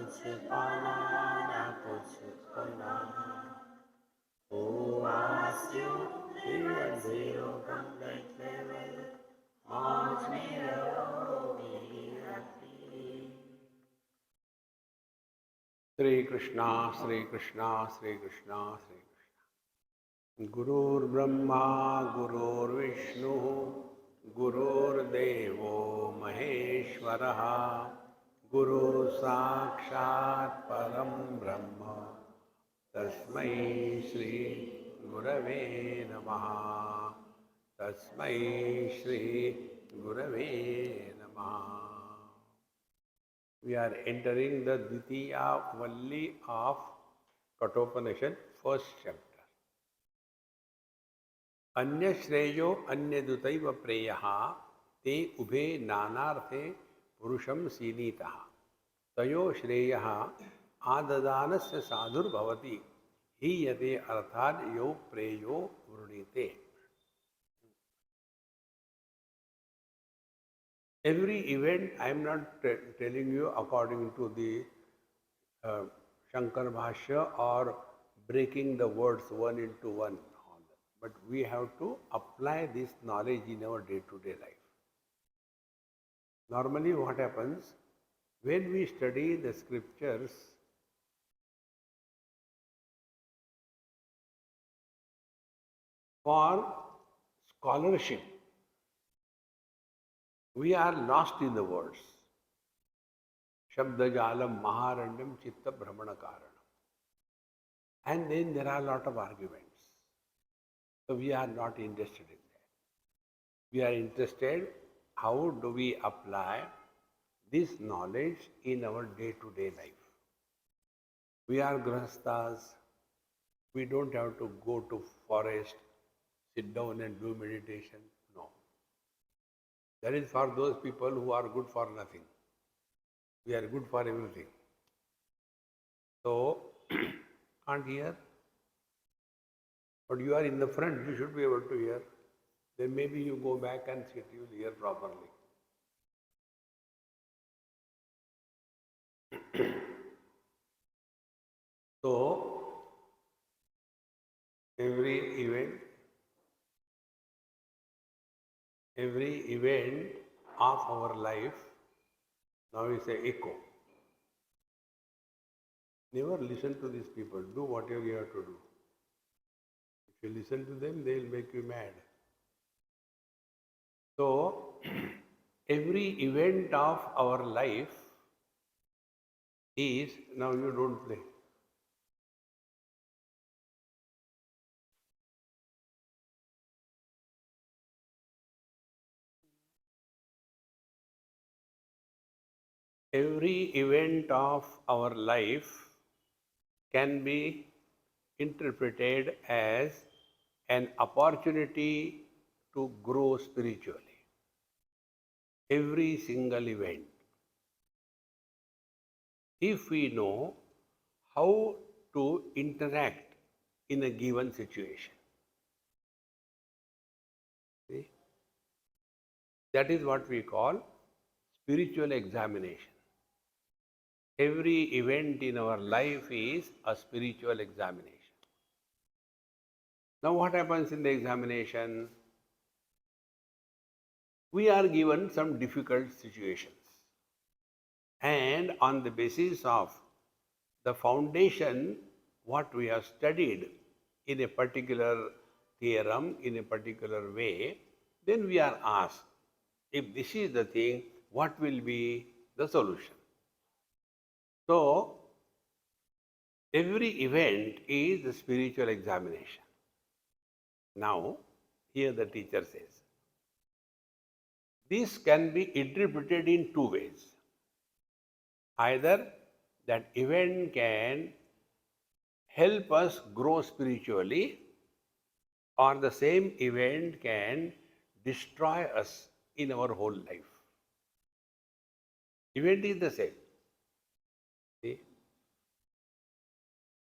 कुछ पाना ना कुछ खोना. Who asks you even zero complete level? Mount me alone, be happy. Sri Krishna, Sri Krishna, Sri Krishna, Sri Krishna. Gurur Brahma, Gurur Vishnu, Gurur Devo Maheshwaraha, Guru Sakshat Param Brahma, Tasmai Shri Gurave Namaha. Tasmai Shri Gurave Namaha. We are entering the Dvitiya Valli of Kathopanishad, first chapter. Anya Shreyo Anya Dutaiva Preyaha Te Ubhe Nanarthe Purusham Sinitaha Tayo Shreyaha Adadanasya Sadhur Bhavati Hiyate Arthad Yo Preyo Vrunite. Every event, I am not telling you according to the Shankar Bhashya or breaking the words one into one. But we have to apply this knowledge in our day-to-day life. Normally what happens, when we study the scriptures, for scholarship, we are lost in the words. Shabdajalam Maharandam Chitta Brahmana Karanam. And then there are a lot of arguments. So we are not interested in that. We are interested how do we apply this knowledge in our day-to-day life. We are grahasthas. We don't have to go to forest, sit down and do meditation. No. That is for those people who are good for nothing. We are good for everything. So, can't hear. But you are in the front, you should be able to hear. Then maybe you go back and sit, you will hear properly. So, every event of our life now is an echo. Never listen to these people. Do whatever you have to do. If you listen to them, they will make you mad. So, every event of our life is, now you don't play. Every event of our life can be interpreted as an opportunity to grow spiritually. Every single event. If we know how to interact in a given situation. See? That is what we call spiritual examination. Every event in our life is a spiritual examination. Now what happens in the examination? We are given some difficult situations. And on the basis of the foundation, what we have studied in a particular theorem, in a particular way, then we are asked, if this is the thing, what will be the solution? So, every event is a spiritual examination. Now, here the teacher says, this can be interpreted in two ways. Either that event can help us grow spiritually, or the same event can destroy us in our whole life. Event is the same. See?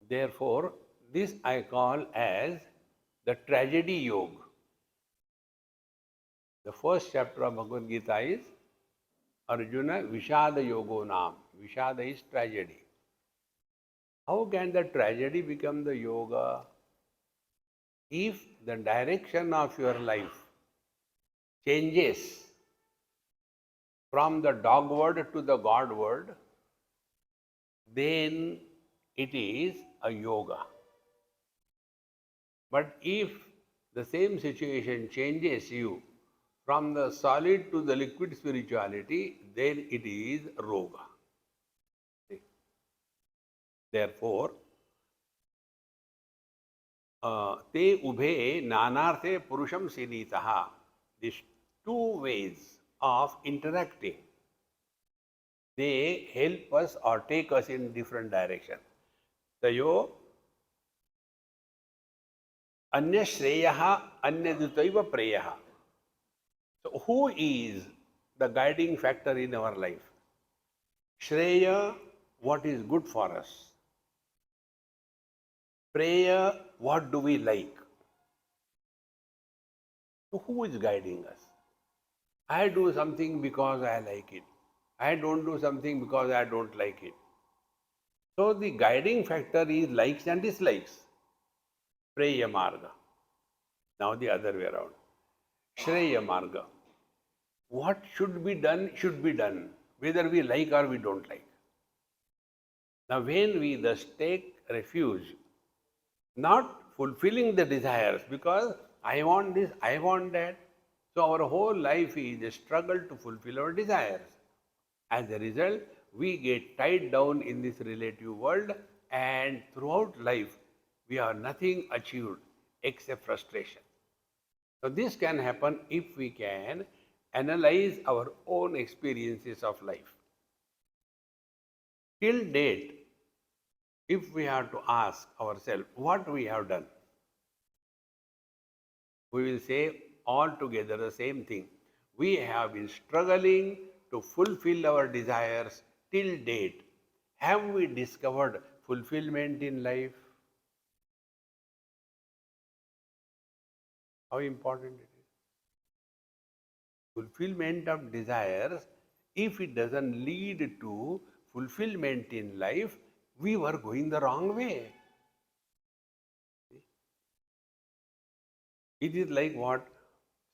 Therefore, this I call as the tragedy yoga. The first chapter of Bhagavad Gita is Arjuna Vishada Yogo Nam, Vishada is tragedy. How can the tragedy become the yoga? If the direction of your life changes from the dogward to the Godward, then it is a yoga. But if the same situation changes you from the solid to the liquid spirituality, then it is roga. Therefore, te ubhe nanarthe purusham sinitaha. These two ways of interacting, they help us or take us in different directions. Tayo anya shreyaha anyadutaiva preyaha. So, who is the guiding factor in our life? Shreya, what is good for us? Prayer, what do we like? So who is guiding us? I do something because I like it. I don't do something because I don't like it. So the guiding factor is likes and dislikes. Preya marga. Now the other way around. Shreya marga. What should be done, whether we like or we don't like. Now when we thus take refuge, not fulfilling the desires, because I want this, I want that. So our whole life is a struggle to fulfill our desires. As a result, we get tied down in this relative world, and throughout life, we have nothing achieved except frustration. So this can happen if we can analyze our own experiences of life. Till date, if we have to ask ourselves what we have done, we will say altogether the same thing. We have been struggling to fulfill our desires till date. Have we discovered fulfillment in life? How important it is. Fulfillment of desires, if it doesn't lead to fulfillment in life, we were going the wrong way. It is like what?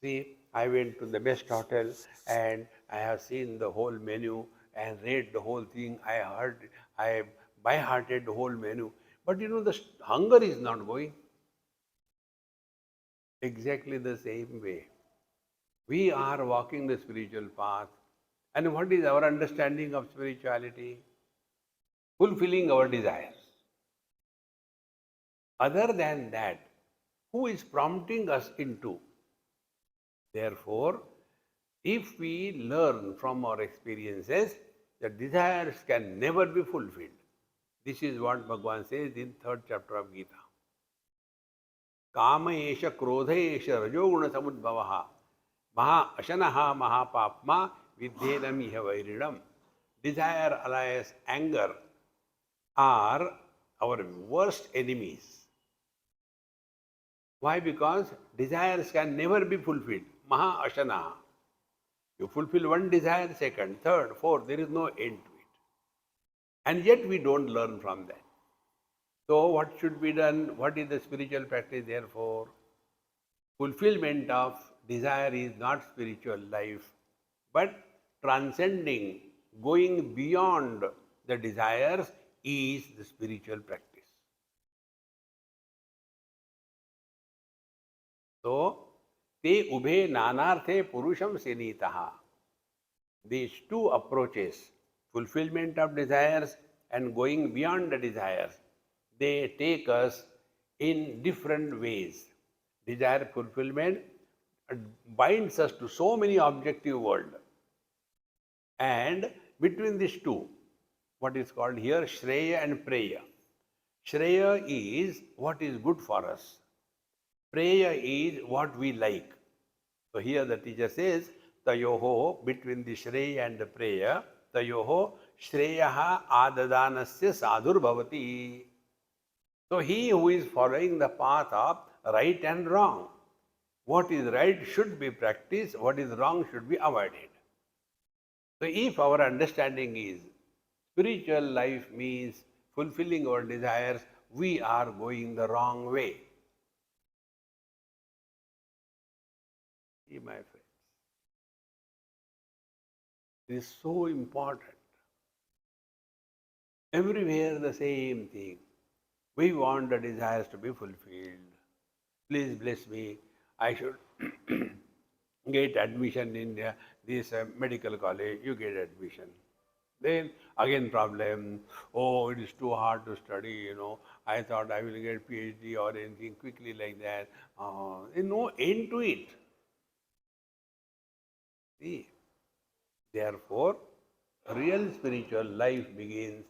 See, I went to the best hotel and I have seen the whole menu and read the whole thing. I by-hearted the whole menu. But the hunger is not going. Exactly the same way. We are walking the spiritual path. And what is our understanding of spirituality? Fulfilling our desires. Other than that, who is prompting us into? Therefore, if we learn from our experiences, the desires can never be fulfilled. This is what Bhagavan says in 3rd chapter of Gita. Kama esha krodha esha rajoguna samudbhavaha maha ashanaha mahapapma vidyenam iha vairinam. Desire, alias anger, are our worst enemies. Why? Because desires can never be fulfilled. Maha ashanaha. You fulfill one desire, second, third, fourth, there is no end to it. And yet we don't learn from that. So what should be done? What is the spiritual practice therefore? Fulfillment of desire is not spiritual life, but transcending, going beyond the desires is the spiritual practice. So, te ubhe nanarthe purusham sinitaha. These two approaches, fulfillment of desires and going beyond the desires, they take us in different ways. Desire fulfillment binds us to so many objective world. And between these two, what is called here Shreya and Preya. Shreya is what is good for us. Preya is what we like. So here the teacher says, Tayoho, between the Shreya and the Preya, Tayoho Shreyaha adadanasya sadhur bhavati. So he who is following the path of right and wrong, what is right should be practiced, what is wrong should be avoided. So if our understanding is Spiritual life means fulfilling our desires. We are going the wrong way. See, my friends, it is so important. Everywhere the same thing. We want the desires to be fulfilled. Please bless me. I should get admission in this medical college. You get admission. Then again problem. Oh, it is too hard to study. I thought I will get PhD or anything quickly like that. There's no end to it. See, therefore, real spiritual life begins.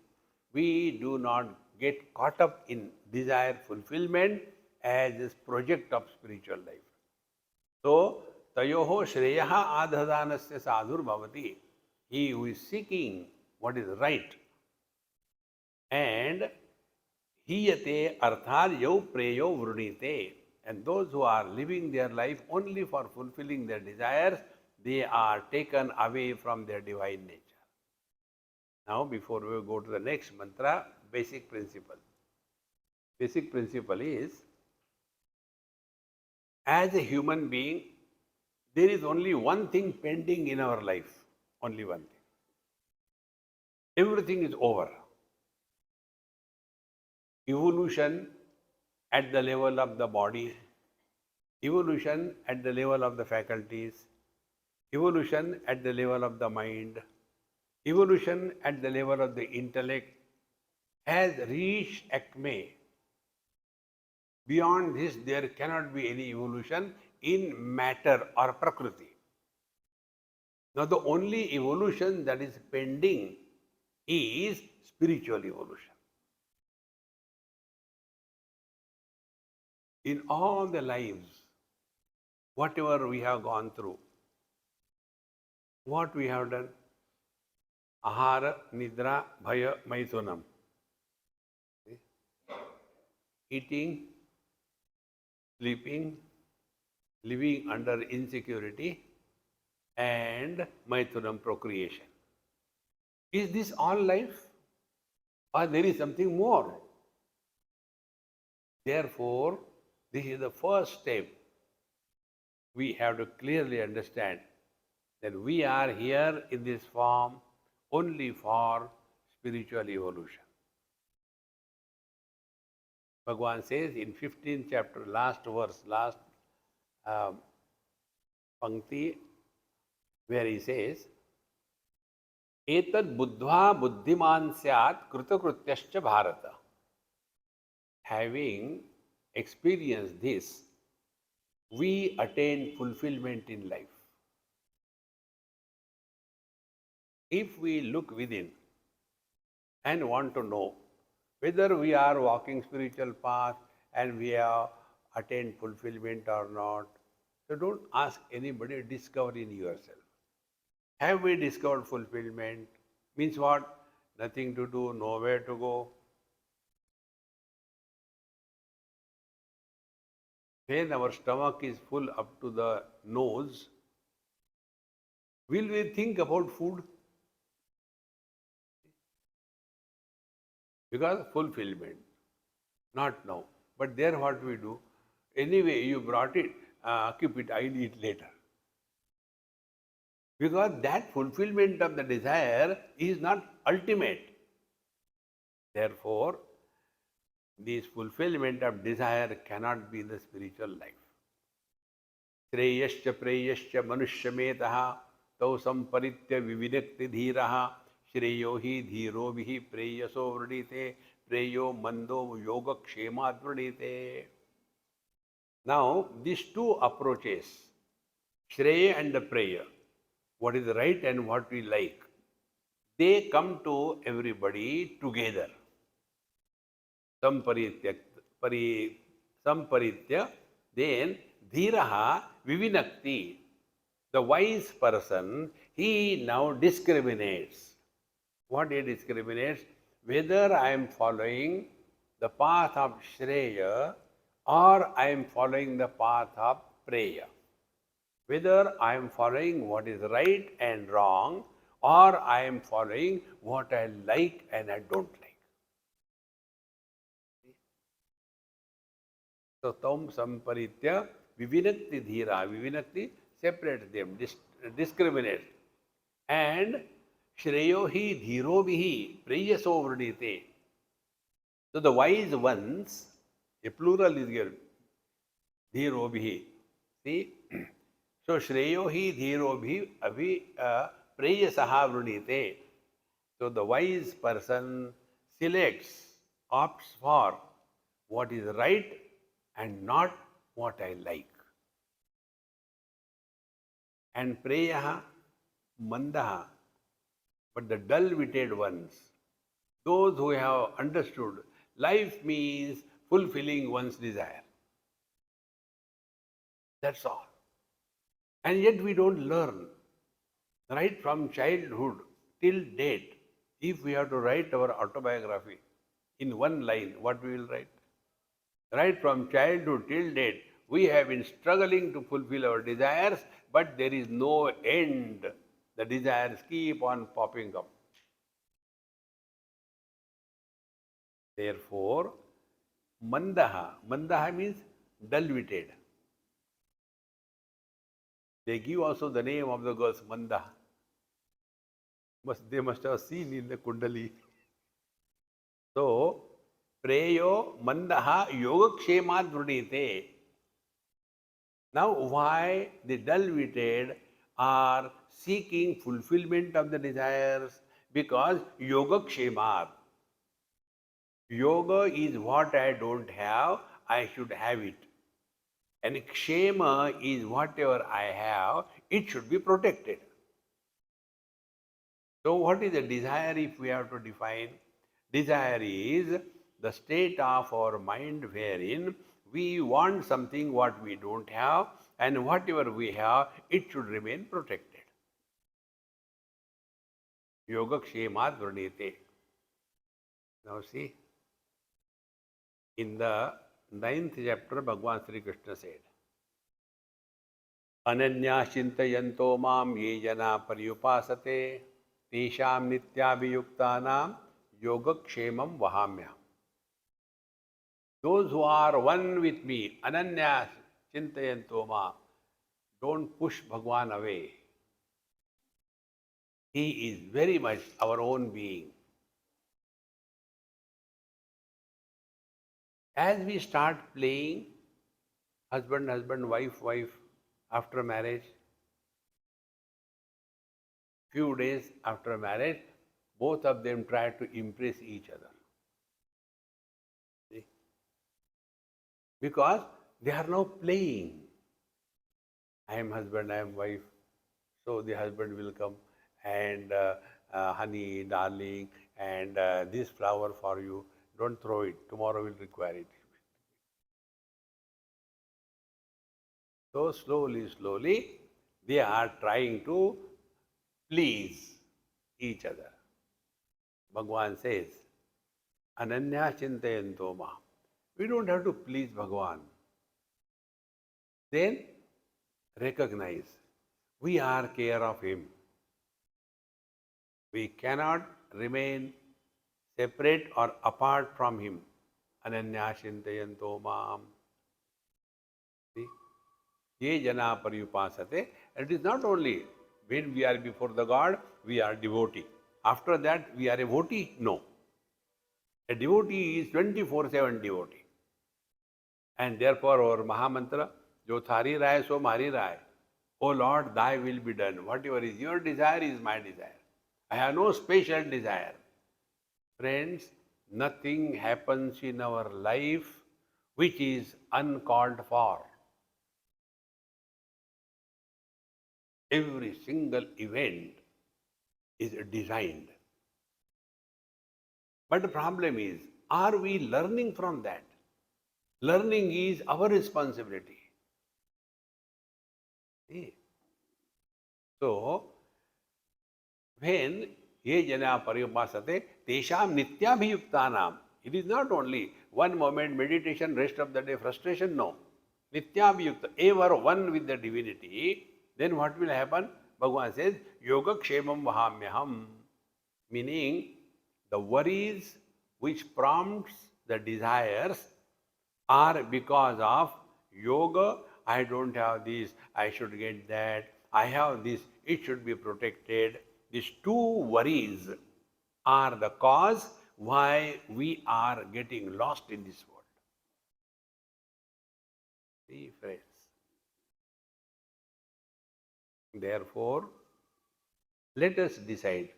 We do not get caught up in desire fulfillment as this project of spiritual life. So, tayoho shreyaha adhadanasya sadhur bhavati. He who is seeking what is right and hiyate arthar yau preyo vrunite. And those who are living their life only for fulfilling their desires, they are taken away from their divine nature. Now, before we go to the next mantra, basic principle. Basic principle is, as a human being, there is only one thing pending in our life. Only one thing. Everything is over. Evolution at the level of the body, evolution at the level of the faculties, evolution at the level of the mind, evolution at the level of the intellect has reached acme. Beyond this, there cannot be any evolution in matter or prakriti. Now, the only evolution that is pending is spiritual evolution. In all the lives, whatever we have gone through, what we have done? Ahara, nidra, bhaya, maitunam. Eating, sleeping, living under insecurity, and maitunam, procreation. Is this all life? Or there is something more? Therefore, this is the first step. We have to clearly understand that we are here in this form only for spiritual evolution. Bhagavan says in 15th chapter, last verse, last pankti, where he says, Etad buddhva buddhiman syat kritakrutyascha bharata. Having experienced this, we attain fulfillment in life. If we look within and want to know whether we are walking spiritual path and we have attained fulfillment or not, so don't ask anybody, discover in yourself. Have we discovered fulfillment? Means what? Nothing to do, nowhere to go. When our stomach is full up to the nose, will we think about food? Because fulfillment, not now. But there what we do? Anyway, you brought it, keep it, I'll eat later. Because that fulfillment of the desire is not ultimate. Therefore, this fulfillment of desire cannot be the spiritual life. Shreyascha preyascha manushyametaha tau samparitya vivinakti dhiraha shreyo hi dhiro vihi preyaso vrdite preyo mando yoga kshema vrdite. Now, these two approaches, Shreya and the prayer, what is right and what we like, they come to everybody together. Samparitya, then dhiraha vivinakti. The wise person, he now discriminates. What he discriminates? Whether I am following the path of Shreya or I am following the path of prayer. Whether I am following what is right and wrong or I am following what I like and I don't like. So, tam samparitya vivinakti dhira. Vivinakti separates them, discriminates. And shreyo hi dhiro bihi preyaso vridite. So, the wise ones, a plural is given, dhiro bihi. See? So, shreyo hi dhiro bihi preyasaha vridite. So, the wise person selects, opts for what is right and not what I like. And preyaha mandaha, but the dull-witted ones, those who have understood life means fulfilling one's desire. That's all. And yet we don't learn. Right from childhood till date, if we have to write our autobiography in one line, what we will write? Right from childhood till date, we have been struggling to fulfill our desires, but there is no end. The desires keep on popping up. Therefore, mandaha means dull-witted. They give also the name of the girls Manda. They must have seen in the Kundali. So, preyo mandaha yogakshemat vrudite. Now, why the dull-witted are seeking fulfillment of the desires? Because yogakshemat. Yoga is what I don't have, I should have it. And kshema is whatever I have, it should be protected. So what is a desire if we have to define? Desire is the state of our mind wherein we want something what we don't have, and whatever we have, it should remain protected. Yogakshemat vranite. Now see, in the 9th chapter, Bhagavan Sri Krishna said, Ananya Shintayanto Mam Ye Jana Paryupasate Tesham Nityabhiyuktanam Yogakshemam Vahamyam. Those who are one with me, Ananya Shintayanto Mam, don't push Bhagwan away. He is very much our own being. As we start playing husband, husband, wife, wife, after marriage, few days after marriage, both of them try to impress each other. See? Because they are now playing. I am husband, I am wife. So the husband will come and honey, darling, and this flower for you. Don't throw it. Tomorrow we'll require it. So slowly, slowly, they are trying to please each other. Bhagavan says, Ananya Chintayanto Ma. We don't have to please Bhagavan. Then recognize we are care of him. We cannot remain separate or apart from him. Ananya Chintayanto Mam. See? Ye jana paryupasate. And it is not only when we are before the God, we are devotee. After that, we are a devotee? No. A devotee is 24/7 devotee. And therefore, our Mahamantra, Jo thari rahe so mari rahe. O Lord, thy will be done. Whatever is your desire is my desire. I have no special desire. Friends, nothing happens in our life which is uncalled for. Every single event is designed. But the problem is, are we learning from that? Learning is our responsibility. See? So, when ye jana paryupasate, tesham nityabhiyuktanam. It is not only one moment meditation, rest of the day frustration, no. Nityabhiyukta, ever one with the divinity, then what will happen? Bhagavan says, Yogakshemam vahamyaham, meaning the worries which prompts the desires are because of yoga. I don't have this, I should get that. I have this, it should be protected. These two worries are the cause why we are getting lost in this world. See, friends. Therefore, let us decide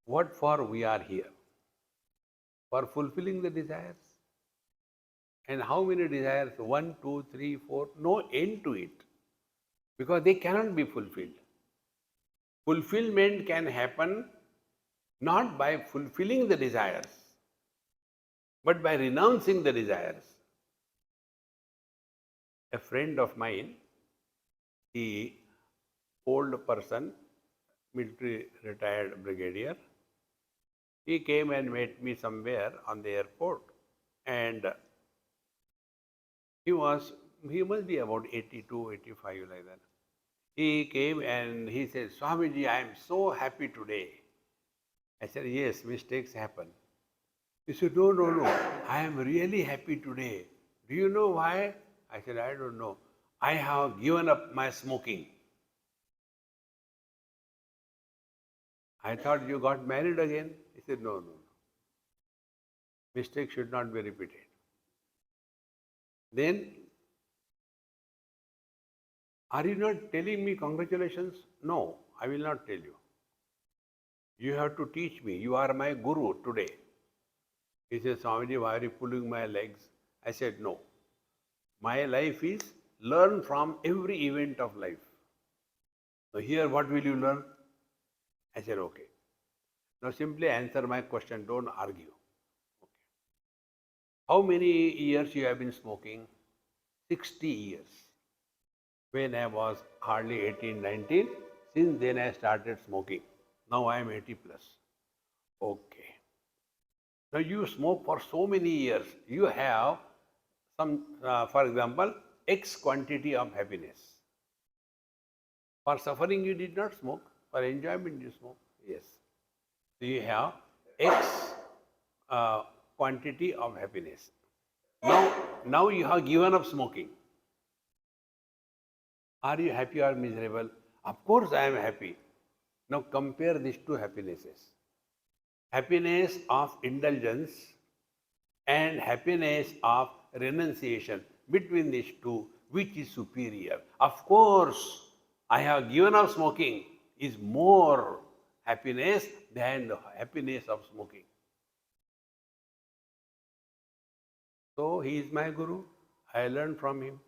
what for we are here. For fulfilling the desires. And how many desires? 1, 2, 3, 4, no end to it. Because they cannot be fulfilled. Fulfillment can happen not by fulfilling the desires, but by renouncing the desires. A friend of mine, he old person, military retired brigadier, he came and met me somewhere on the airport, and he must be about 82, 85 like that. He came and he said, Swamiji, I am so happy today. I said, yes, mistakes happen. He said, no, no, no, I am really happy today. Do you know why? I said, I don't know. I have given up my smoking. I thought you got married again. He said, no, no, no. Mistake should not be repeated. Then, are you not telling me congratulations? No, I will not tell you. You have to teach me. You are my guru today. He said, Swamiji, why are you pulling my legs? I said, no. My life is learn from every event of life. So here, what will you learn? I said, okay. Now simply answer my question, don't argue. Okay. How many years you have been smoking? 60 years. When I was hardly 18, 19, since then I started smoking. Now I am 80 plus. Okay. Now you smoke for so many years. You have some, for example, X quantity of happiness. For suffering you did not smoke. For enjoyment you smoke. Yes. So you have X quantity of happiness. Now you have given up smoking. Are you happy or miserable? Of course I am happy. Now compare these two happinesses. Happiness of indulgence and happiness of renunciation. Between these two, which is superior? Of course, I have given up smoking is more happiness than the happiness of smoking. So he is my guru. I learned from him.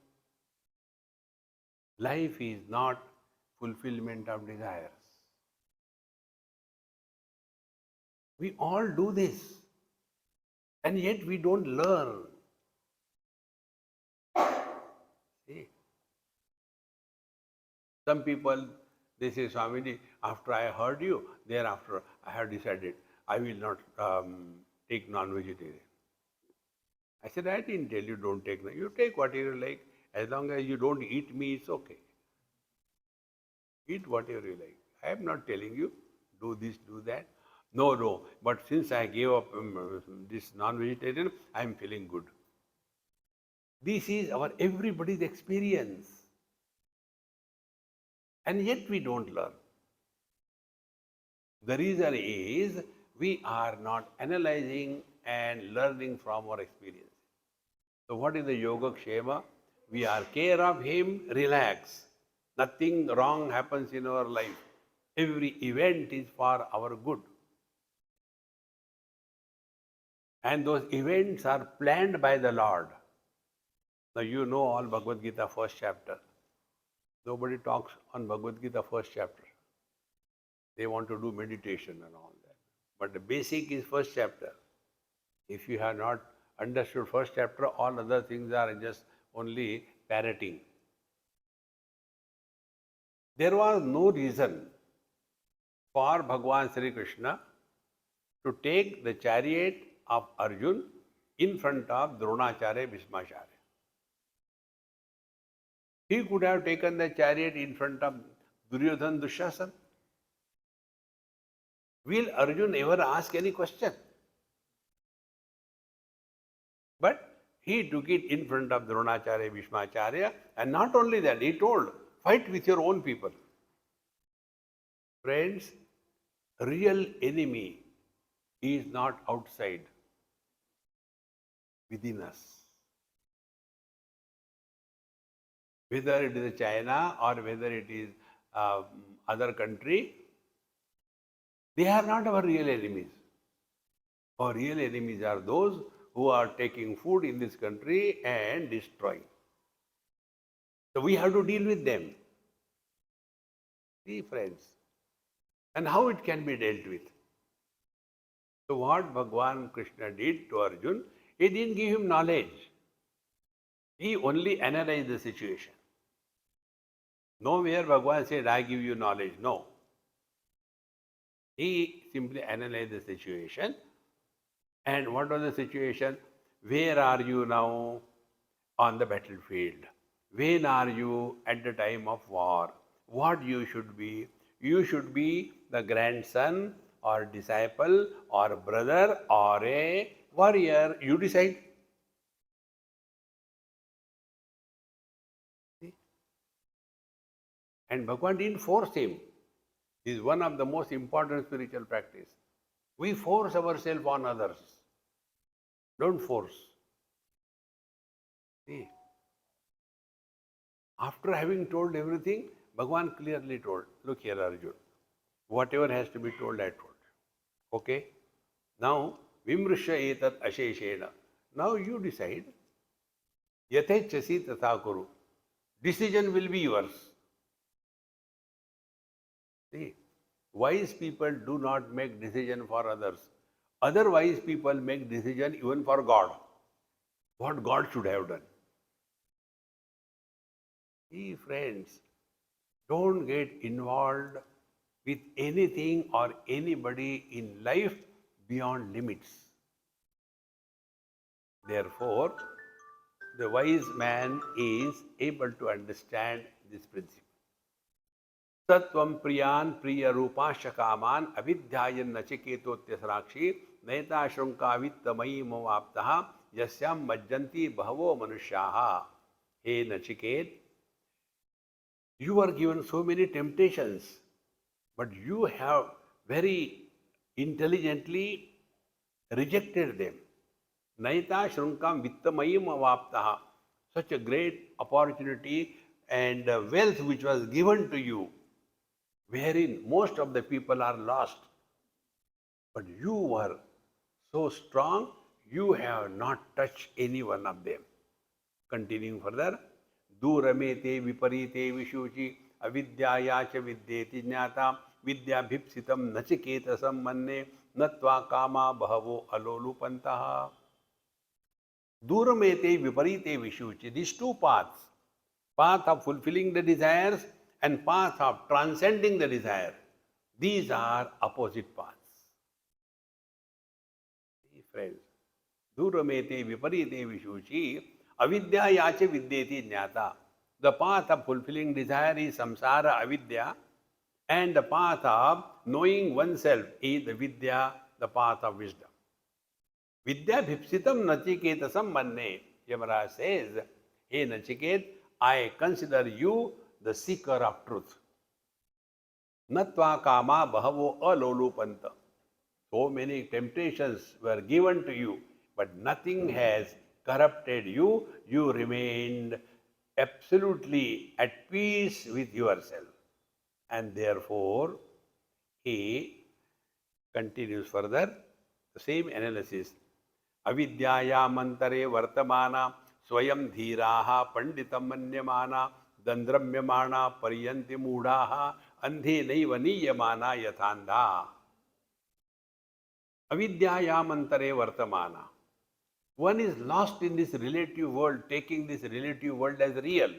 Life is not fulfillment of desires. We all do this, and yet we don't learn. See? Some people, they say, Swamiji, after I heard you, thereafter I have decided I will not take non-vegetarian. I said, I didn't tell you don't take. You take whatever you like. As long as you don't eat me, it's okay. Eat whatever you like. I am not telling you, do this, do that. No. But since I gave up this non-vegetarian, I am feeling good. This is our everybody's experience. And yet we don't learn. The reason is we are not analyzing and learning from our experience. So what is the Yoga Kshema? We are care of him, relax. Nothing wrong happens in our life. Every event is for our good. And those events are planned by the Lord. Now you know all Bhagavad Gita first chapter. Nobody talks on Bhagavad Gita first chapter. They want to do meditation and all that. But the basic is first chapter. If you have not understood first chapter, all other things are just only parroting. There was no reason for Bhagavan Sri Krishna to take the chariot of Arjun in front of Dronacharya Bhismacharya. He could have taken the chariot in front of Duryodhan Dushasan. Will Arjun ever ask any question? But he took it in front of Dronacharya, Bhishmacharya, and not only that, he told, fight with your own people. Friends, real enemy is not outside, within us. Whether it is China or whether it is other country, they are not our real enemies. Our real enemies are those who are taking food in this country and destroying. So we have to deal with them. See, friends. And how it can be dealt with. So what Bhagwan Krishna did to Arjun, he didn't give him knowledge. He only analyzed the situation. Nowhere Bhagwan said, I give you knowledge. No. He simply analyzed the situation. And what was the situation? Where are you now on the battlefield? When are you at the time of war? What you should be? You should be the grandson or disciple or brother or a warrior. You decide. See? And Bhagwan didn't force him. This is one of the most important spiritual practice. We force ourselves on others. Don't force. See? After having told everything, Bhagwan clearly told, look here Arjun, whatever has to be told, I told. Okay? Now, vimrishya etat asheshena. Now you decide. Yathechasi tatha kuru. Decision will be yours. See, wise people do not make decision for others. Other wise people make decision even for God. What God should have done. See, friends, don't get involved with anything or anybody in life beyond limits. Therefore, the wise man is able to understand this principle. Sattvam priyan priya rupasya kaman avidhyayan nachiketotyasrakshi naita shrunka vittamayi mavaptaha yasyam majjanti bhavo manushyaha. Hey Nachiket, you are given so many temptations, but you have very intelligently rejected them. Naita shrunkam vittamayim avaptaha. Such a great opportunity and wealth which was given to you, wherein most of the people are lost. But you were so strong, you have not touched any one of them. Continuing further, Duramete viparite vishuchi avidyaya cha vidyeti jnata vidyabhipsitam nachiketasam manne natva kama bhavo alolupantaha. Duramete viparite vishuchi. These two paths, path of fulfilling the desires and path of transcending the desire, these are opposite paths. See, friends, Duramete viparite vishuchi avidya yacha vidyeti jnata. The path of fulfilling desire is samsara avidya, and the path of knowing oneself is the vidya, the path of wisdom. Vidya bhipsitam nachiketasam manne. Yamaraj says, hey Nachiket, I consider you the seeker of truth. Natva kama bahavo alolupanta. So many temptations were given to you, but nothing has corrupted you. You remained absolutely at peace with yourself. And therefore, he continues further, the same analysis. Avidyaya mantare vartamana swayam dhiraha panditam manyamana dandramyamana paryanti moodaha andhe naiva niyamana yathanda. Avidyaya mantare vartamana. One is lost in this relative world, taking this relative world as real.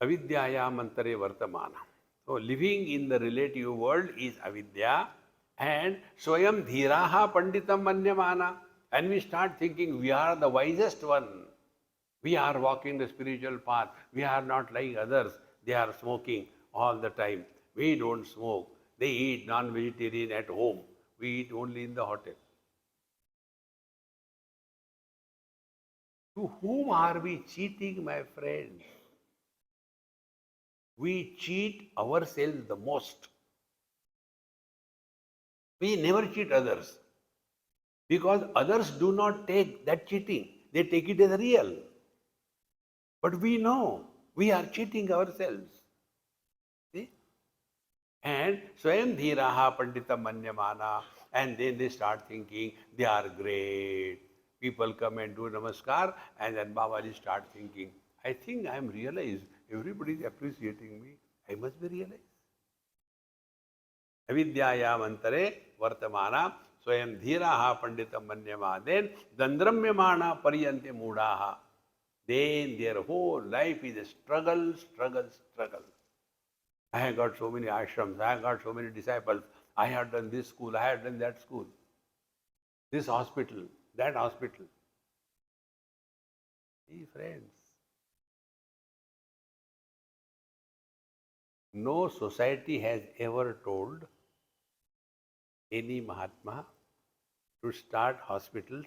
Avidyaya mantare vartamana. So living in the relative world is avidya, and swayam dhiraha panditam manyamana. And we start thinking we are the wisest one. We are walking the spiritual path. We are not like others. They are smoking all the time. We don't smoke. They eat non-vegetarian at home. We eat only in the hotel. To whom are we cheating, my friends? We cheat ourselves the most. We never cheat others because others do not take that cheating. They take it as real. But we know we are cheating ourselves. See? And Swayam Dhiraha Pandita Manyamana, and then they start thinking they are great. People come and do namaskar, and then Babaji start thinking, I think I am realized. Everybody is appreciating me. I must be realized. Avidyayam antare vartamana swayam dhiraha panditam manyama. Then dandramyamana pariyante mudaha. Then their whole life is a struggle, struggle, struggle. I have got so many ashrams, I have got so many disciples, I have done this school, I have done that school, this hospital, that hospital. See, friends, no society has ever told any Mahatma to start hospitals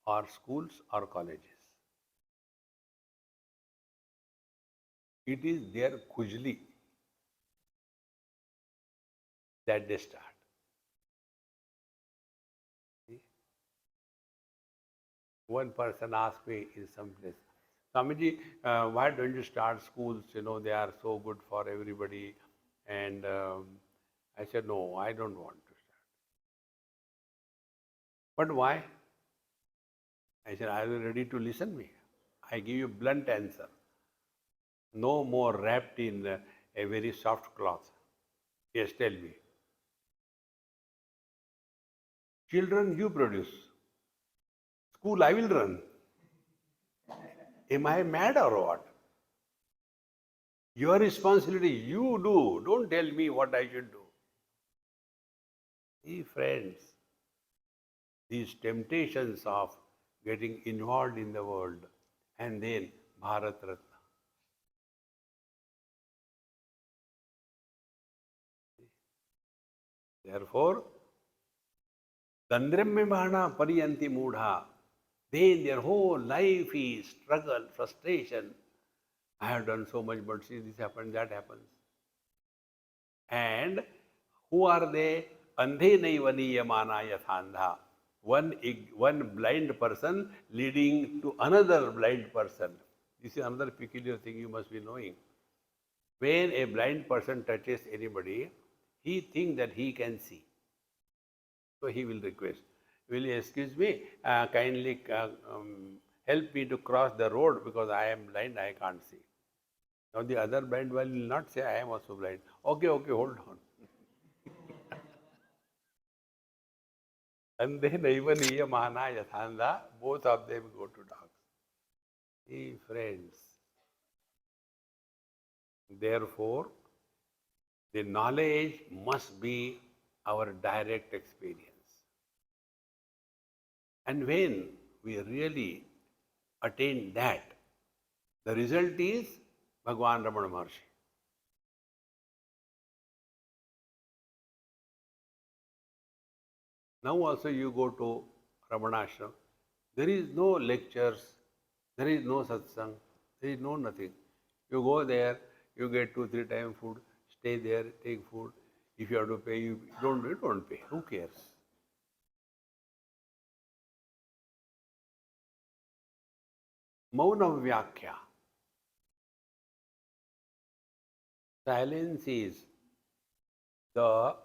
or schools or colleges. It is their khujli that they start. See? One person asked me in some place, Swamiji, why don't you start schools? You know, they are so good for everybody. And I said, no, I don't want to start. But why? I said, are you ready to listen me? I give you blunt answer. No more wrapped in a very soft cloth. Yes, tell me. Children you produce. School I will run. Am I mad or what? Your responsibility, you do. Don't tell me what I should do. See, friends, these temptations of getting involved in the world and then Bharat Ratna. Therefore, Dandramyamana Pariyanti Mudha. Then their whole life is struggle, frustration. I have done so much, but see, this happens, that happens. And who are they? Andhe naivaniyamana yathandha. One blind person leading to another blind person. This is another peculiar thing you must be knowing. When a blind person touches anybody, he thinks that he can see. So he will request, will you excuse me, kindly help me to cross the road because I am blind, I can't see. Now the other blind one will not say, I am also blind. Okay, hold on. And then Naivaniya Mahana Yathanda, both of them go to dogs. See, friends, therefore, the knowledge must be our direct experience. And when we really attain that, the result is Bhagwan Ramana Maharshi. Now also you go to Ramana Ashram, there is no lectures, there is no satsang, there is no nothing. You go there, you get 2-3 times food, stay there, take food. If you have to pay, you don't pay. Who cares? Mauna Vyakhya. Silence is the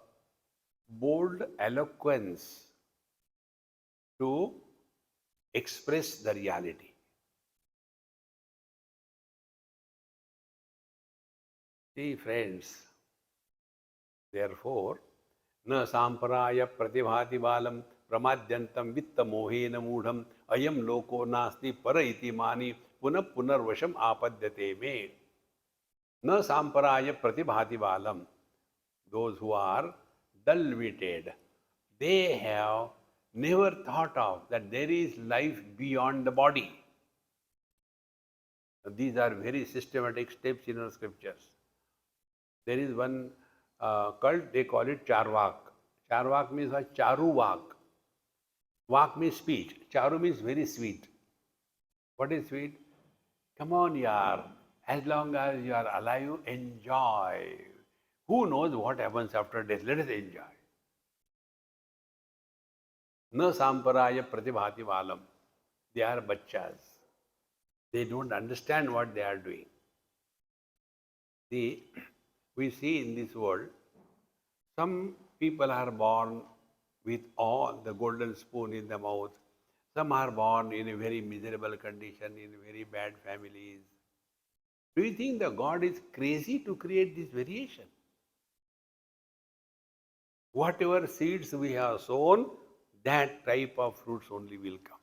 bold eloquence to express the reality. See, friends, therefore, na samparaya pratibhati balam pramadyantam vitta mohena mudham ayam loko nasti para iti mani punarvasham apadyate me. Na samparaya pratibhati balam. Those who are dull-witted, they have never thought of that there is life beyond the body. These are very systematic steps in our scriptures. There is one cult, they call it Charvak. Charvak means what? Charu Vak. Vak means speech. Charu means very sweet. What is sweet? Come on, yaar. As long as you are alive, enjoy. Who knows what happens after death? Let us enjoy. Na samparaya pratibhati valam. They are bachchas. They don't understand what they are doing. See, we see in this world, some people are born with all the golden spoon in the mouth. Some are born in a very miserable condition, in very bad families. Do you think the God is crazy to create this variation? Whatever seeds we have sown, that type of fruits only will come.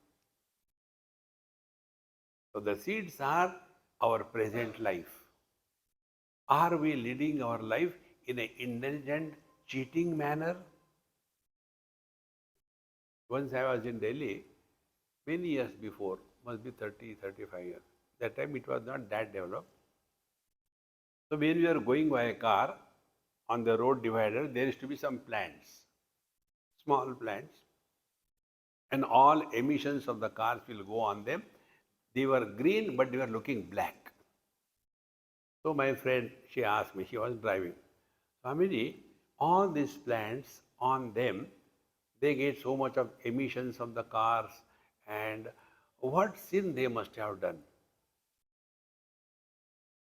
So the seeds are our present life. Are we leading our life in an indulgent, cheating manner? Once I was in Delhi, many years before, must be 30, 35 years. That time it was not that developed. So when we are going by a car, on the road divider, there used to be some plants, small plants, and all emissions of the cars will go on them. They were green, but they were looking black. So my friend, she asked me, she was driving, Swamiji, all these plants on them, they get so much of emissions from the cars, and what sin they must have done?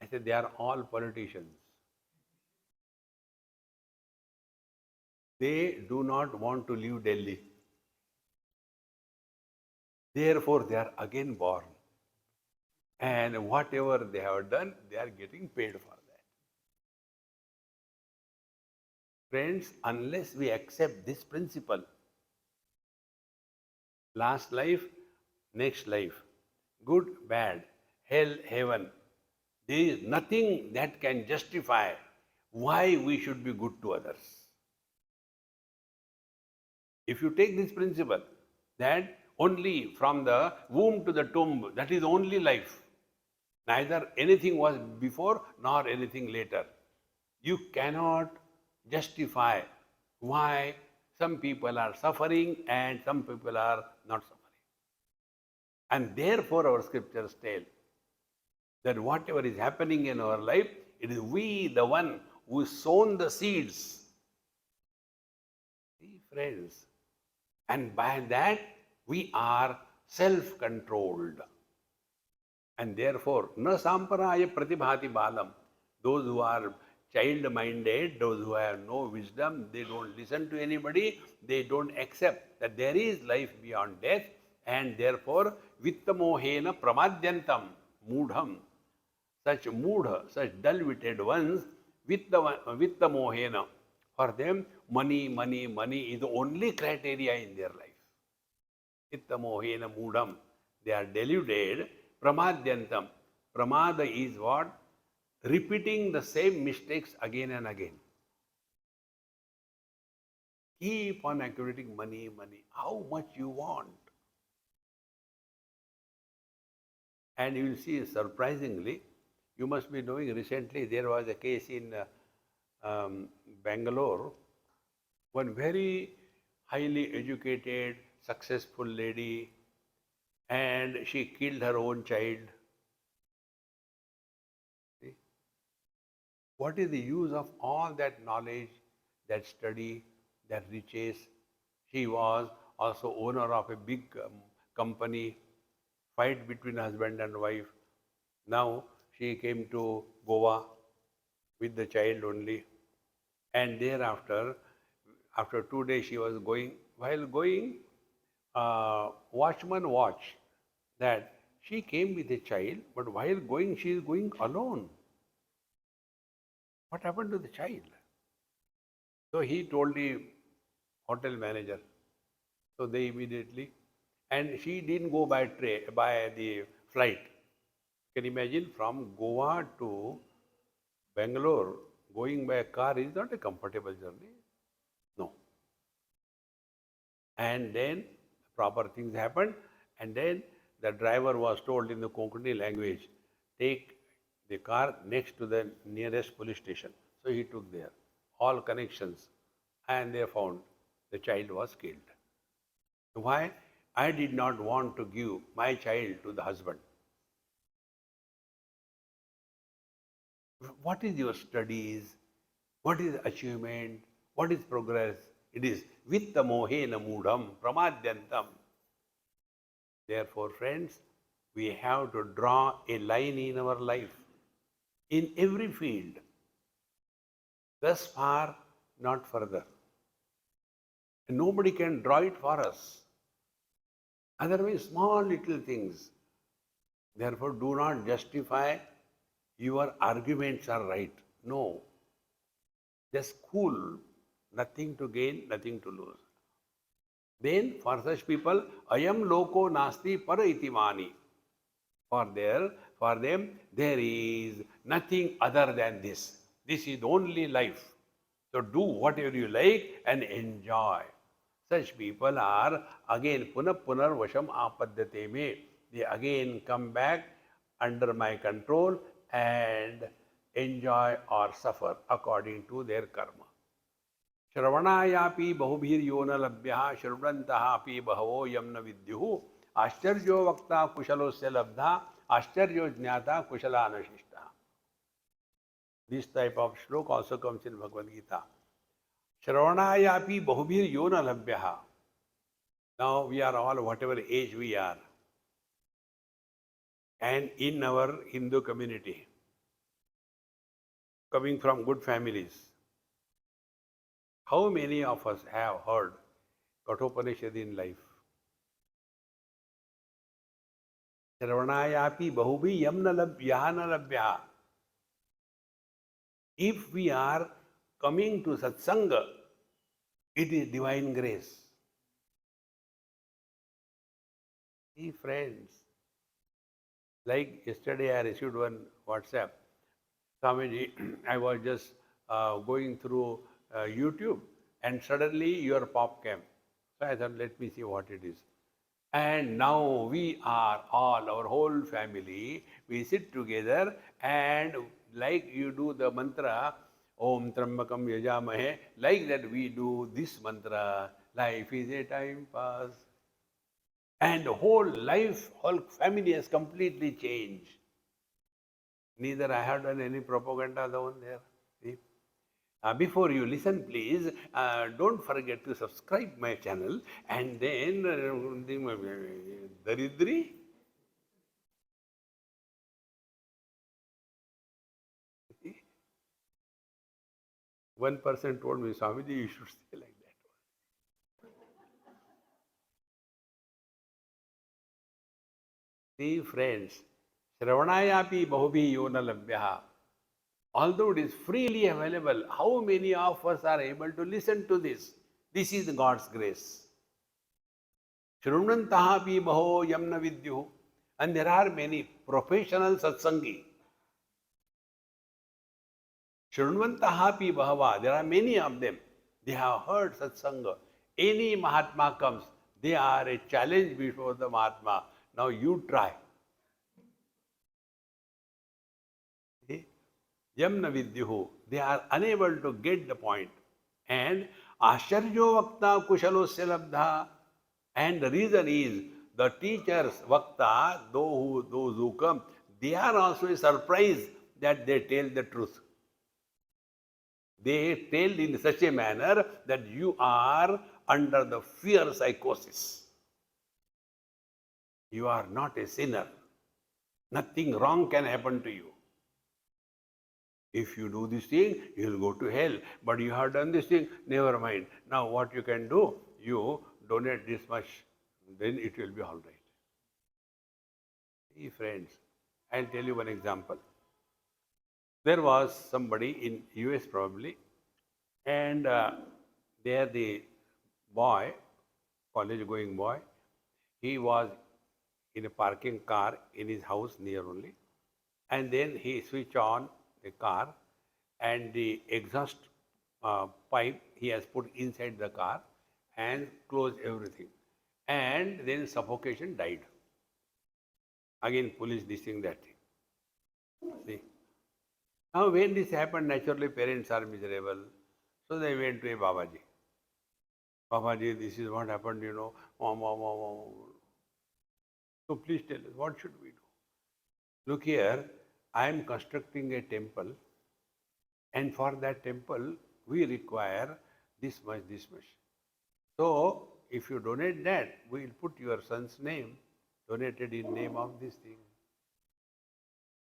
I said, they are all politicians. They do not want to leave Delhi. Therefore, they are again born. And whatever they have done, they are getting paid for that. Friends, unless we accept this principle, last life, next life, good, bad, hell, heaven, there is nothing that can justify why we should be good to others. If you take this principle, that only from the womb to the tomb, that is only life. Neither anything was before nor anything later. You cannot justify why some people are suffering and some people are not suffering. And therefore our scriptures tell that whatever is happening in our life, it is we, the one who sown the seeds. See, friends, and by that we are self-controlled. And therefore, na samparaya pratibhati balam. Those who are child-minded, those who have no wisdom, they don't listen to anybody, they don't accept that there is life beyond death, and therefore, vittamohena pramadyantam, mudham. Such mudha, such dull-witted ones, vittamohena. For them, money, money, money is the only criteria in their life. Vittamohena mudham. They are deluded. Pramadyantam. Pramada is what? Repeating the same mistakes again and again. Keep on accumulating money, money. How much you want? And you will see, surprisingly, you must be knowing recently there was a case in Bangalore. One very highly educated, successful lady, and she killed her own child. See? What is the use of all that knowledge, that study, that riches? She was also owner of a big company, fight between husband and wife. Now she came to Goa with the child only. And thereafter, after 2 days she was going, while going, watchman watched that she came with a child, but while going, she is going alone. What happened to the child? So he told the hotel manager. So they immediately, and she didn't go by the flight. Can you imagine, from Goa to Bangalore, going by a car is not a comfortable journey. No. And then proper things happened, and then the driver was told in the Konkani language, take the car next to the nearest police station. So he took there all connections and they found the child was killed. Why? I did not want to give my child to the husband. What is your studies? What is achievement? What is progress? It is vitta mohena moodam pramadyantam. Therefore, friends, we have to draw a line in our life, in every field. Thus far, not further. And nobody can draw it for us. Otherwise, small little things. Therefore, do not justify your arguments are right. No. Just cool. Nothing to gain, nothing to lose. Then, for such people, ayam loko nasti para itimani. For them, there is nothing other than this. This is only life. So do whatever you like and enjoy. Such people are again punar vasham apadyate me. They again come back under my control and enjoy or suffer according to their karma. श्रवणायापि बहुभिर्यो न लभ्यः शृण्वन्तः अपि बहवो यं न विद्युः आश्चर्यो वक्ता कुशलोस्य लब्धा आश्चर्यो ज्ञाता कुशलानशिष्टः. This type of shloka also comes in Bhagavad Gita. Shravanayapi bahubhir yona labhyaha. Now we are all whatever age we are. And in our Hindu community, coming from good families, how many of us have heard Kathopanishad in life? Shravanayapi bahubhi yamna labhyaha na labhyaha. If we are coming to satsanga, it is divine grace. See, friends, like yesterday I received one WhatsApp. Swamiji, I was just going through YouTube and suddenly your pop came. So I thought, let me see what it is. And now we are all, our whole family, we sit together and like you do the mantra, Om Trambakam Yajamahe, like that we do this mantra, life is a time pass. And the whole life, whole family has completely changed. Neither I have done any propaganda down there. See? Before you listen, please, don't forget to subscribe my channel and then Daridri. One person told me, Swamiji, you should say like that. See, friends, Shravanayapi bahubhi yona labhyaha. Although it is freely available, how many of us are able to listen to this? This is God's grace. Shrunvantahapi baho yamna vidyuhu. And there are many professional satsangi. Shrunvantahapi bahava. There are many of them. They have heard satsanga. Any Mahatma comes, they are a challenge before the Mahatma. Now you try. Yamna vidyuhu. They are unable to get the point. And Asharjo Vakta Kushalosya Labdha. And the reason is the teachers, Vakta, those who come, they are also surprised that they tell the truth. They tell in such a manner that you are under the fear psychosis. You are not a sinner. Nothing wrong can happen to you. If you do this thing, you will go to hell. But you have done this thing, never mind. Now what you can do, you donate this much, then it will be all right. See, friends, I'll tell you one example. There was somebody in US probably, and there the boy, college going boy, he was in a parking car in his house near only, and then he switched on the car and the exhaust pipe he has put inside the car and closed everything, and then suffocation died. Again police this thing that thing. See. Now, when this happened, naturally parents are miserable. So they went to a Babaji. Babaji, this is what happened, you know. So please tell us, what should we do? Look here, I am constructing a temple, and for that temple, we require this much, this much. So, if you donate that, we will put your son's name, donated in name of this thing.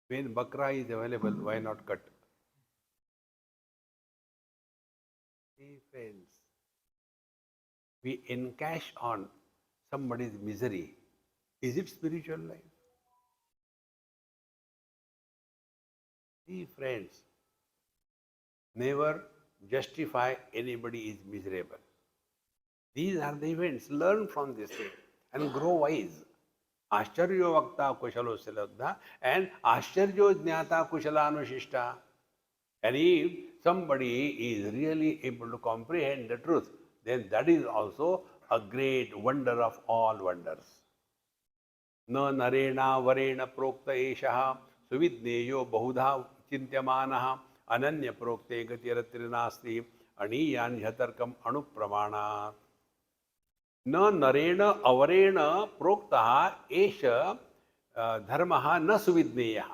When bakra is available, why not cut? See, friends, we encash on somebody's misery. Is it spiritual life? See, friends, never justify anybody is miserable. These are the events. Learn from this thing and grow wise. Ashcharyo vakta kushalosya lagdha and ashcharyo jnata kusalanushishta. And if somebody is really able to comprehend the truth, then that is also a great wonder of all wonders. न नरेणा वरेण प्रोक्त एषः सुविज्ञेयो बहुधा चिन्त्यमानः अनन्य प्रोक्ते गतिरतिर्नास्ति अणीयान् ह्यतर्कम् अणुप्रमाणात्. न नरेण अवरेण प्रोक्तः एष धर्मः न सुविज्ञेयः.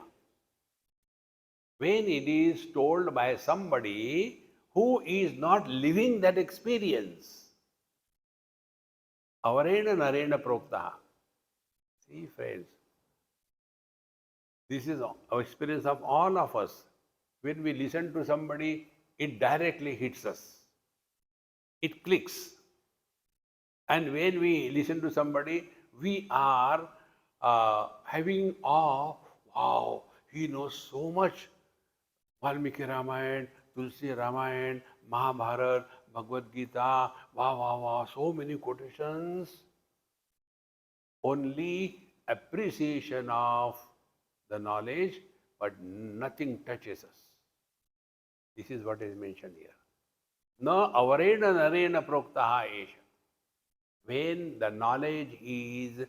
When it is told by somebody who is not living that experience, avarena narena proktaha. See, friends, this is our experience of all of us. When we listen to somebody, it directly hits us. It clicks. And when we listen to somebody, we are having awe. Wow, he knows so much. Valmiki Ramayana, Tulsi Ramayana, Mahabharata, Bhagavad Gita, wow, so many quotations. Only appreciation of the knowledge, but nothing touches us. This is what is mentioned here. Na avarena narena proktaha esha. When the knowledge is,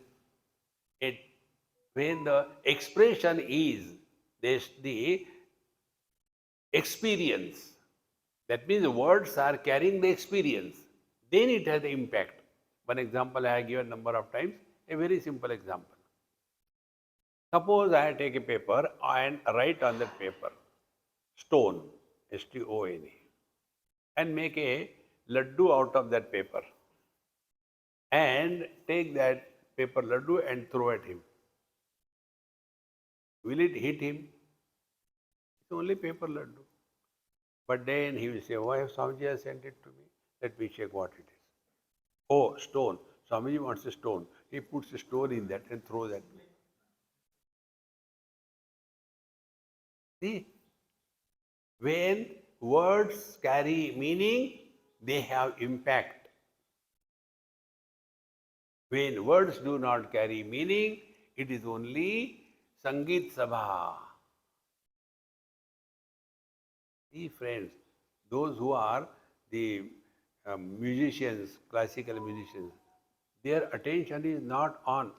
when the expression is the experience, that means the words are carrying the experience, then it has the impact. One example I have given a number of times, a very simple example. Suppose I take a paper and write on that paper, stone, S-T-O-N-E, and make a laddu out of that paper, and take that paper laddu and throw at him. Will it hit him? It's only paper laddu. But then he will say, why have Swamiji has sent it to me? Let me check what it is. Oh, stone. Swamiji wants a stone. He puts a stone in that and throws at me. See, when words carry meaning, they have impact. When words do not carry meaning, it is only Sangeet Sabha. See, friends, those who are the musicians, classical musicians, their attention is not on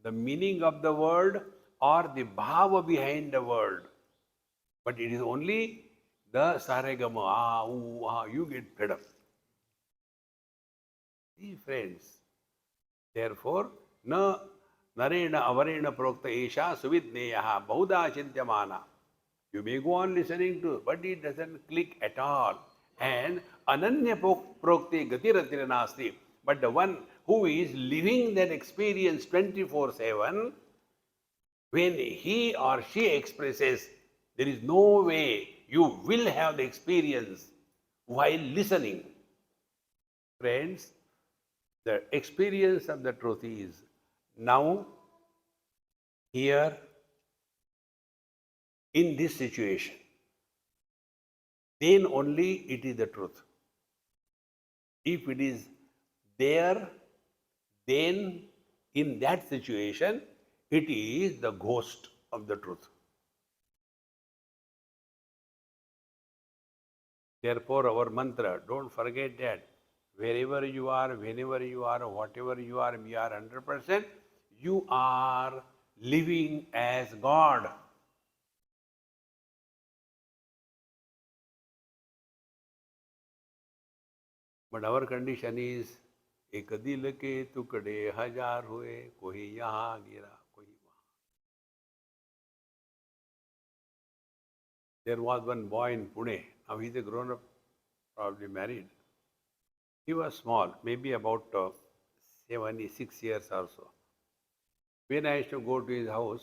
the meaning of the word or the bhava behind the word, but it is only the saregama, you get fed up. See, friends, therefore, na narena avarena prokta esha suvidneyaha bahuda chintyamana. You may go on listening to, but it doesn't click at all. And ananya prokte gatiratira nasti. But the one who is living that experience 24/7, when he or she expresses, there is no way you will have the experience while listening. Friends, the experience of the truth is now, here, in this situation. Then only it is the truth. If it is there, then in that situation, it is the ghost of the truth. Therefore, our mantra, don't forget that wherever you are, whenever you are, whatever you are 100%, you are living as God. But our condition is, एक दिल के टुकड़े हजार हुए, कोई यहाँ गिरा, कोई वहाँ. There was one boy in Pune. Now he's a grown-up, probably married. He was small, maybe about 76 years or so. When I used to go to his house,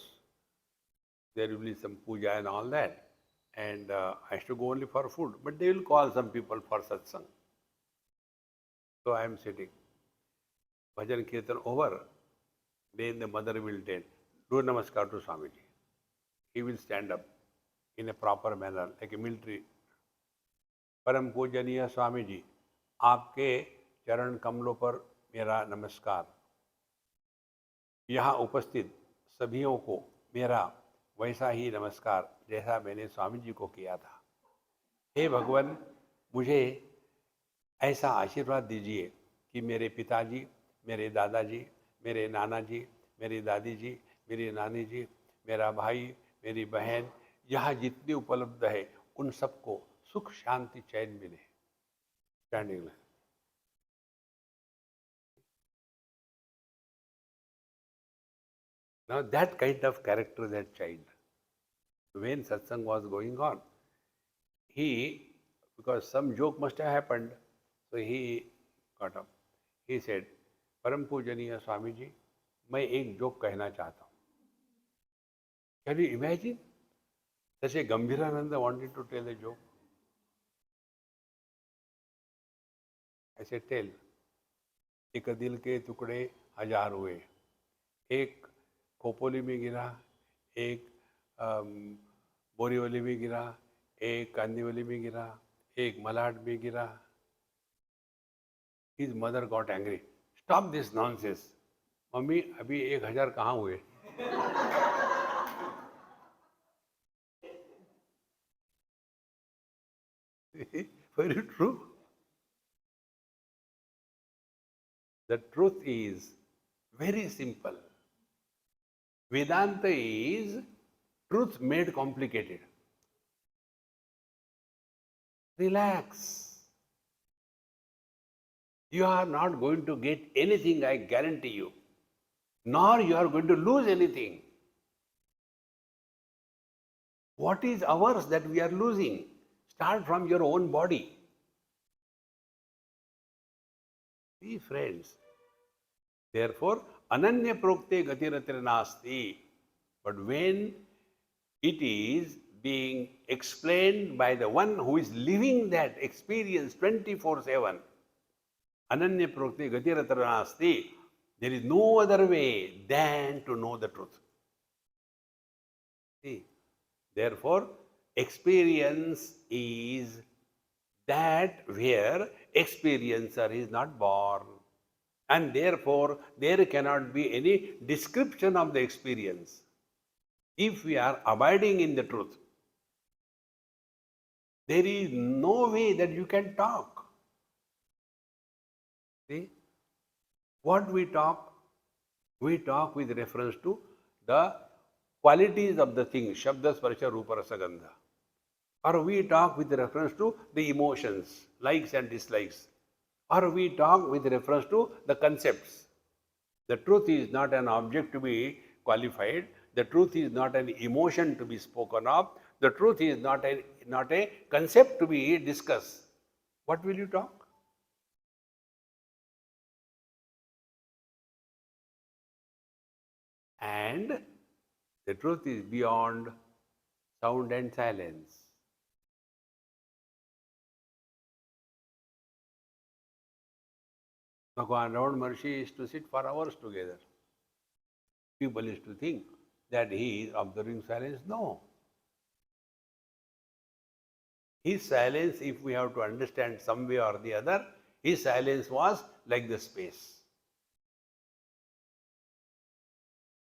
there will be some puja and all that. And I used to go only for food. But they will call some people for satsang. So I am sitting. Bhajan Kirtan over. Then the mother will tell, do namaskar to Swamiji. He will stand up in a proper manner, like a military. परम पूजनीय स्वामी जी, आपके चरण कमलों पर मेरा नमस्कार. यहाँ उपस्थित सभियों को मेरा वैसा ही नमस्कार जैसा मैंने स्वामी जी को किया था. हे भगवान, मुझे ऐसा आशीर्वाद दीजिए कि मेरे पिताजी, मेरे दादाजी, मेरे नाना जी, मेरी दादी जी, मेरी नानी जी, मेरा भाई, मेरी बहन, यहाँ जितने उपलब्ध है उन सबको सुख शांति चैन मिले. Standing line. Now that kind of character, that child, when satsang was going on, he, because some joke must have happened, so he got up. He said, परम पूजनीय स्वामी जी, मैं एक जोक कहना चाहता हूँ. Can you imagine? Such a Gambhirananda wanted to tell a joke. I said, tell. एक दिल के टुकड़े हजार हुए. एक खोपोली में गिरा, एक बोरीवली में गिरा, एक कांदीवली में गिरा, एक मलाड में गिरा. His mother got angry. Stop this nonsense. Mummy, अभी 1000 कहाँ हुए? Very true. The truth is very simple. Vedanta is truth made complicated. Relax. You are not going to get anything, I guarantee you. Nor you are going to lose anything. What is ours that we are losing? Start from your own body. See, friends. Therefore, ananya prokte gatiratra nasti. But when it is being explained by the one who is living that experience 24/7, ananya prokte gatiratra nasti, there is no other way than to know the truth. See, therefore, experience is that where experiencer is not born. And therefore, there cannot be any description of the experience. If we are abiding in the truth, there is no way that you can talk. See, what we talk with reference to the qualities of the thing, Shabda, Sparsha, Rupa, Rasa, Gandha. Or we talk with reference to the emotions, likes and dislikes. Or we talk with reference to the concepts. The truth is not an object to be qualified. The truth is not an emotion to be spoken of. The truth is not a concept to be discussed. What will you talk? And the truth is beyond sound and silence. Bhagavan Ramana Maharshi is to sit for hours together. People used to think that he is observing silence. No. His silence, if we have to understand some way or the other, his silence was like the space.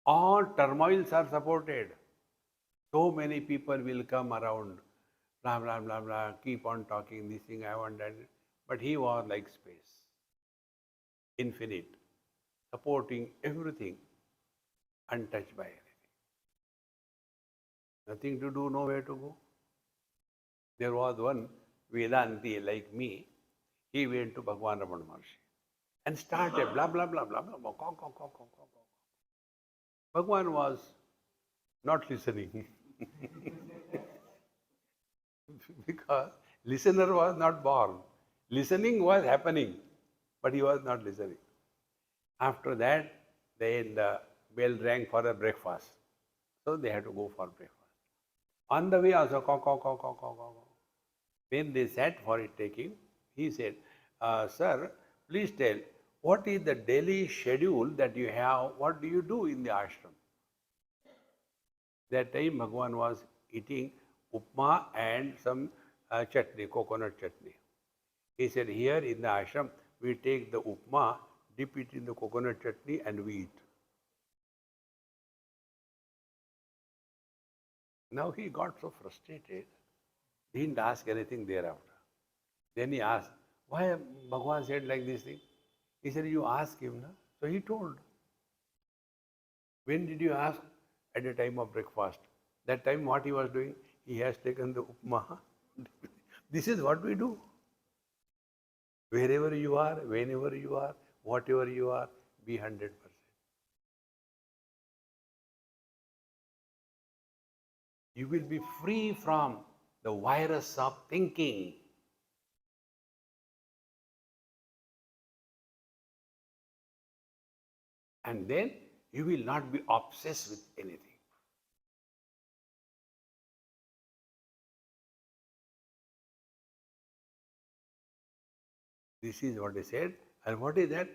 All turmoils are supported. So many people will come around, blah, blah, blah, blah, keep on talking, this thing, I want that. But he was like space, infinite, supporting everything, untouched by anything. Nothing to do, nowhere to go. There was one Vedanti like me. he went to Bhagwan Ramana Maharshi and started blah, blah, blah, blah, blah, blah, caw, caw, caw, caw, caw, caw. Bhagwan was not listening because listener was not born. Listening was happening, but he was not listening. After that, then the bell rang for a breakfast. So they had to go for breakfast. On the way also, caw, caw, caw, caw, caw, caw. When they sat for it taking, he said, sir, please tell, what is the daily schedule that you have? What do you do in the ashram? That time Bhagwan was eating upma and some chutney, coconut chutney. He said, here in the ashram, we take the upma, dip it in the coconut chutney and we eat. Now he got so frustrated, he didn't ask anything thereafter. Then he asked, why Bhagwan said like this thing? He said, you ask him, na? So he told. When did you ask? At the time of breakfast. That time what he was doing? He has taken the upma. This is what we do. Wherever you are, whenever you are, whatever you are, be 100%. You will be free from the virus of thinking. And then you will not be obsessed with anything. This is what he said. And what is that?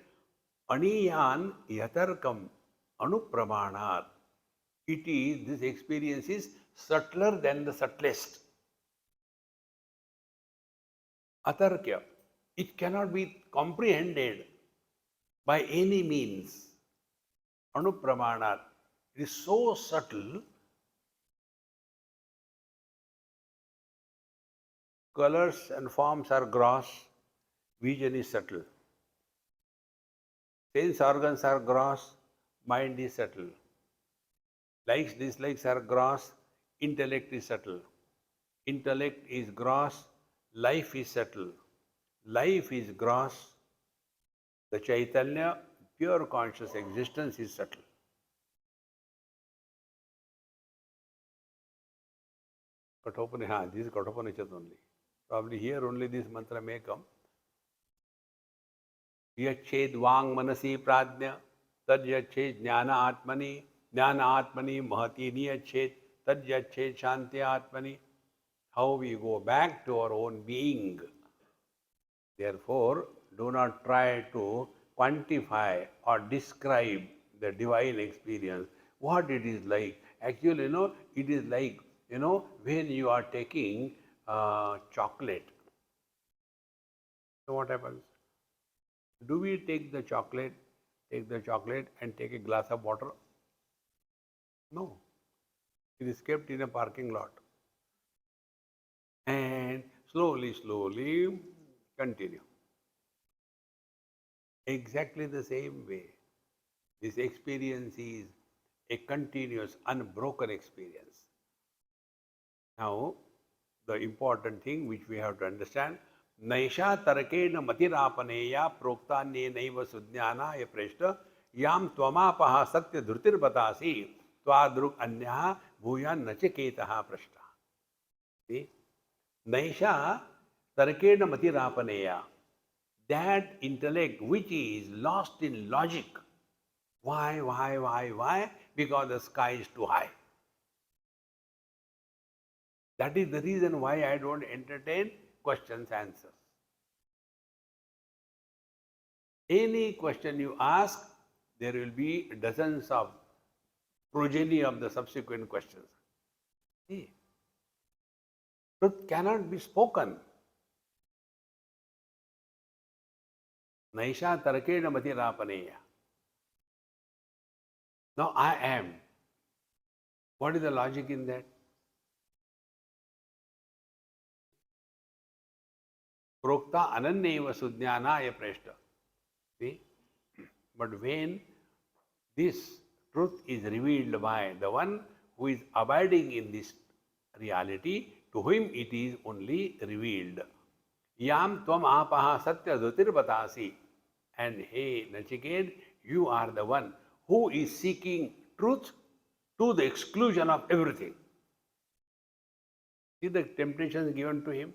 Aniyan yatarkam anupramanat. It is, this experience is subtler than the subtlest. Atarkya. It cannot be comprehended by any means. Anupramanat. It is so subtle. Colors and forms are gross. Vision is subtle. Sense organs are gross. Mind is subtle. Likes, dislikes are gross. Intellect is subtle. Intellect is gross. Life is subtle. Life is gross. The Chaitanya, pure conscious existence, is subtle. Kathopanishad, this is Kathopanishad only. Probably here only this mantra may come. Yached vang manasi pradnya, tad yached jnana atmani, jnana atmani mahati niyached, tad yached shanti atmani. How we go back to our own being. Therefore, do not try to quantify or describe the divine experience, what it is like. Actually, it is like, when you are taking chocolate. So what happens? Do we take the chocolate and take a glass of water? No. It is kept in a parking lot. And slowly continue. Exactly the same way. This experience is a continuous, unbroken experience. Now, the important thing which we have to understand, Naisha tarakena matirapaneya proktanye naiva sudnyana yapreshta yam tvamapaha satya dhrutir batasi twadruk anyaha bhuyan nachiketaha prashta. See? Naisha tarakena matirapaneya. That intellect which is lost in logic. Why? Because the sky is too high. That is the reason why I don't entertain questions, answers. Any question you ask, there will be dozens of progeny of the subsequent questions. See, truth cannot be spoken. Naisha tarakena matirapaneya. Now I am. What is the logic in that? Prokta ananyeva sudnyanaya preshta. See? But when this truth is revealed by the one who is abiding in this reality, to whom it is only revealed. Yam tvam apaha satya dhutir batasi. And hey, Nachiket, you are the one who is seeking truth to the exclusion of everything. See the temptations given to him?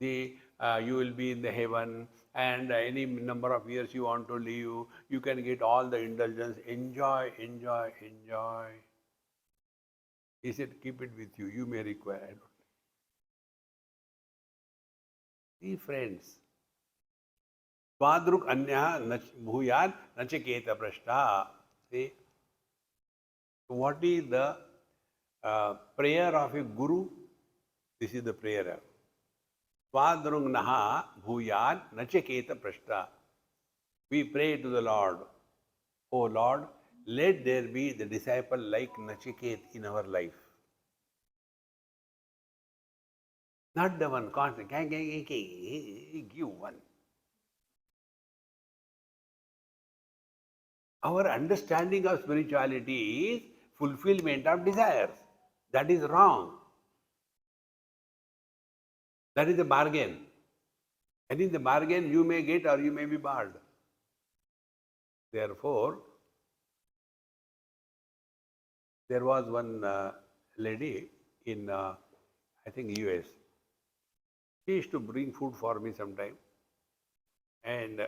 You will be in the heaven, and any number of years you want to live, you can get all the indulgence, enjoy, enjoy, enjoy. He said, keep it with you, you may require. I don't know. See, friends, Svadruk anya bhuyat nachiketa prashta. See, what is the prayer of a guru? This is the prayer. Svadrugnaha bhuyat nachiketa prashta. We pray to the Lord, O Lord, let there be the disciple like Nachiket in our life. Not the one constant, give one. Our understanding of spirituality is fulfillment of desires. That is wrong. That is a bargain. And in the bargain, you may get or you may be barred. Therefore, there was one lady in, I think, US. She used to bring food for me sometime. And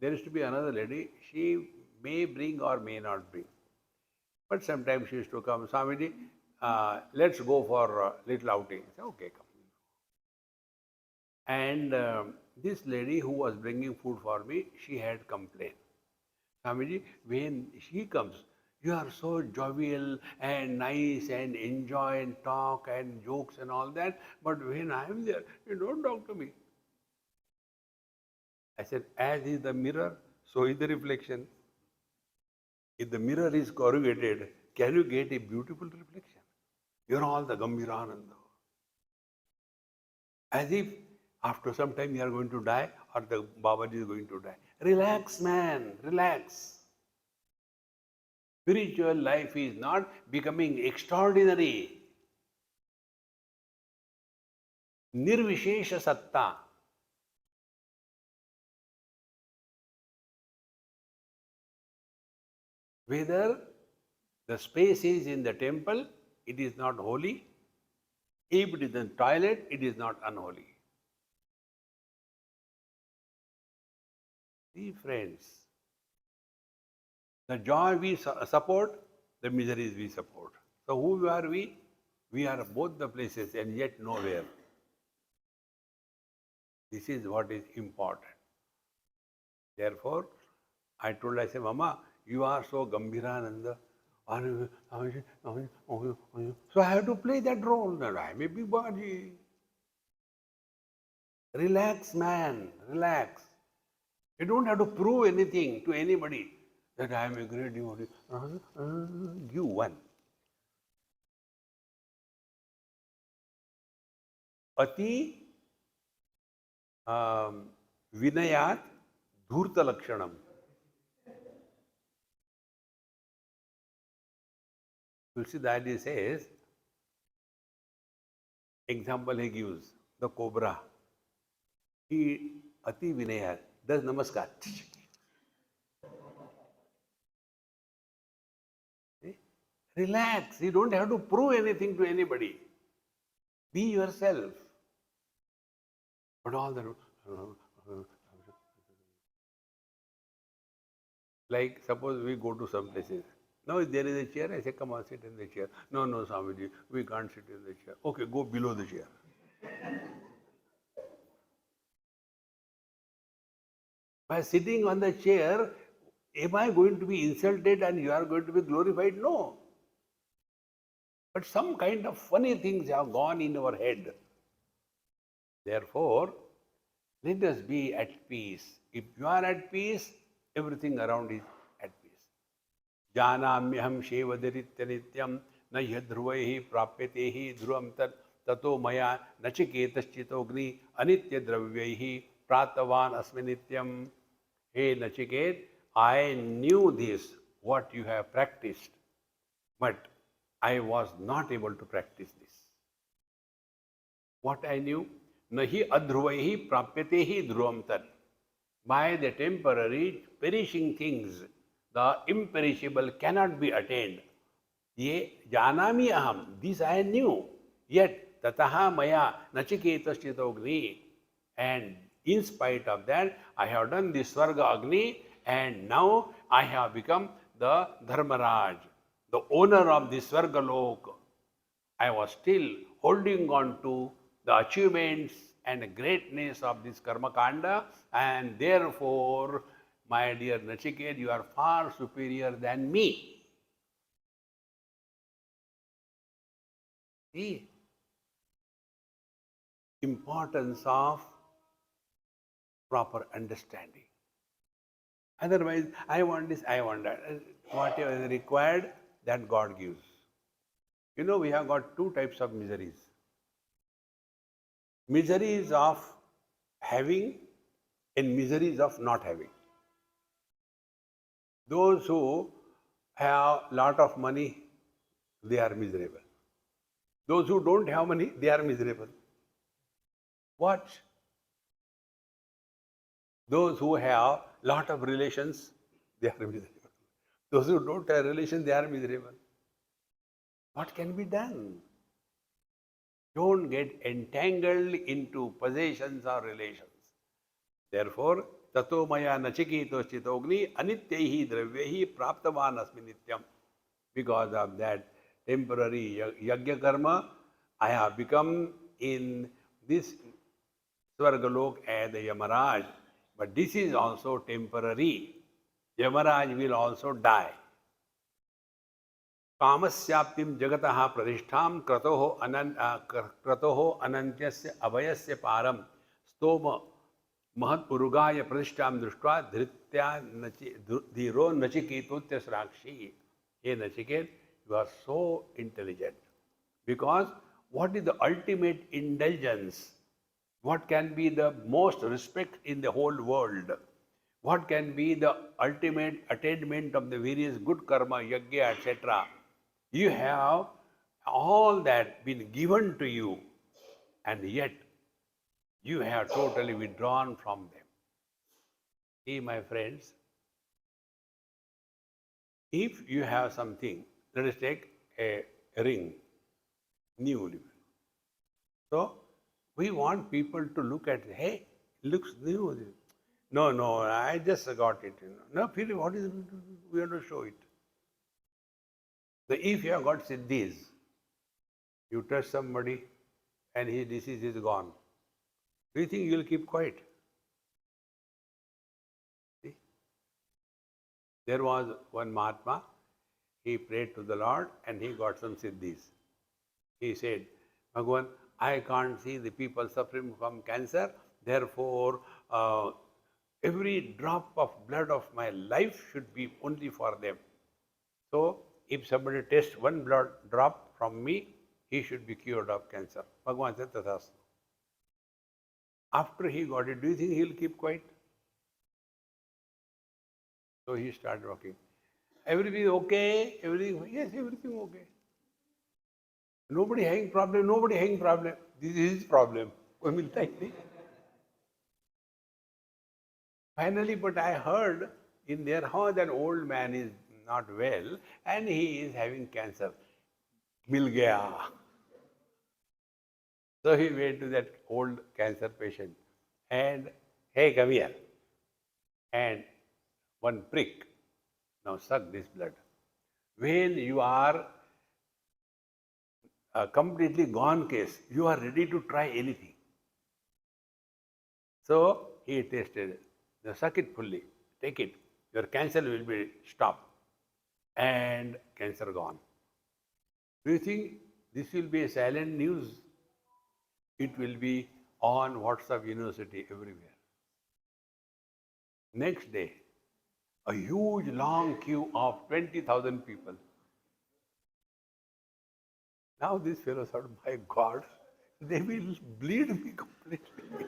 there used to be another lady. She may bring or may not bring. But sometimes she used to come, Swamiji, let's go for a little outing. I said, okay, come. And this lady who was bringing food for me, she had complained. Swamiji, when she comes, you are so jovial and nice and enjoy and talk and jokes and all that. But when I am there, you don't talk to me. I said, as is the mirror, so is the reflection. If the mirror is corrugated, can you get a beautiful reflection? You're all the Gambhirananda. As if after some time you are going to die or the Babaji is going to die. Relax, man, relax. Spiritual life is not becoming extraordinary. Nirvishesha satta. Whether the space is in the temple, it is not holy. If it is in the toilet, it is not unholy. See, friends, the joy we support, the miseries we support. So who are we? We are both the places and yet nowhere. This is what is important. Therefore, I told her, I said, Mama, you are so Gambhirananda. So I have to play that role. That I may be Babaji. Relax, man, relax. You don't have to prove anything to anybody that I am a great devotee. Give one. Ati vinayat dhurta lakshanam. Tulsidadi says, example he gives, the cobra. He ati vinayat does namaskar. Relax. You don't have to prove anything to anybody. Be yourself. But all the like suppose we go to some places. Now there is a chair, I say, come on, sit in the chair. No, no, Swamiji, we can't sit in the chair. Okay, go below the chair. By sitting on the chair, am I going to be insulted and you are going to be glorified? No. But some kind of funny things have gone in our head. Therefore, let us be at peace. If you are at peace, everything around is at peace. Janamyaham shevadiritya nityam na yadhruvaihi prapyatehi dhruvam tato maya nachiketaschitogni anitya dravyaihi pratavan asmi nityam. Hey Nachiket, I knew this, what you have practiced, but I was not able to practice this. What I knew? nahi adhruvaihi prapyatehi dhruvam tat. By the temporary perishing things, the imperishable cannot be attained. Ye janami aham, this I knew, yet tataha maya nachiketasthitogni. And in spite of that, I have done the Swarga Agni, and now I have become the Dharmaraj, the owner of the Swargalok. I was still holding on to the achievements and greatness of this Karma Kanda, and therefore, my dear Nachiket, you are far superior than me. See, importance of proper understanding. Otherwise, I want this, I want that. Whatever is required, that God gives. You know, we have got two types of miseries. Miseries of having and miseries of not having. Those who have lot of money, they are miserable. Those who don't have money, they are miserable. What? Those who have lot of relations, they are miserable. Those who don't have relations, they are miserable. What can be done? Don't get entangled into possessions or relations. Therefore, tato maya nachiketo chitogni anityaihi dravyehi praptavan asmi nityam. Because of that temporary yajna karma, I have become in this Swargalok as the Yamaraj. But this is also temporary. Yamaraj will also die. कामस्याप्तिम जगतः प्रतिष्ठाम क्रतोः अनन्त्यस्य अभयस्य पारम स्तोम महत्पुरुगाय प्रतिष्ठाम दृष्ट्वा धृत्या धीरो नचिकेतोत्य साक्षी. Hey Nachiket, you are so intelligent. Because what is the ultimate indulgence? What can be the most respect in the whole world? What can be the ultimate attainment of the various good karma, yajna, etc.? You have all that been given to you, and yet you have totally withdrawn from them. See, my friends, if you have something, let us take a ring, new. So, we want people to look at it. Hey, it looks new. No, I just got it. No, Philip, what is it? We have to show it. So if you have got siddhis, you touch somebody and his disease is gone, do you think you will keep quiet? See? There was one Mahatma, he prayed to the Lord and he got some siddhis. He said, Bhagavan, I can't see the people suffering from cancer, therefore every drop of blood of my life should be only for them. So, if somebody tests one blood drop from me, he should be cured of cancer. Bhagavan said, Tathastu. After he got it, do you think he will keep quiet? So he started walking. Everything okay? Everything, yes, everything okay. Nobody having problem. This is his problem. Finally, but I heard in their house an old man is not well and he is having cancer. Mil gaya. So he went to that old cancer patient and, hey, come here. And one prick. Now suck this blood. When you are a completely gone case, you are ready to try anything. So he tasted it. Now suck it fully. Take it. Your cancer will be stopped. And cancer gone. Do you think this will be a silent news? It will be on WhatsApp University everywhere. Next day, a huge long queue of 20,000 people. Now these fellows are, my God, they will bleed me completely.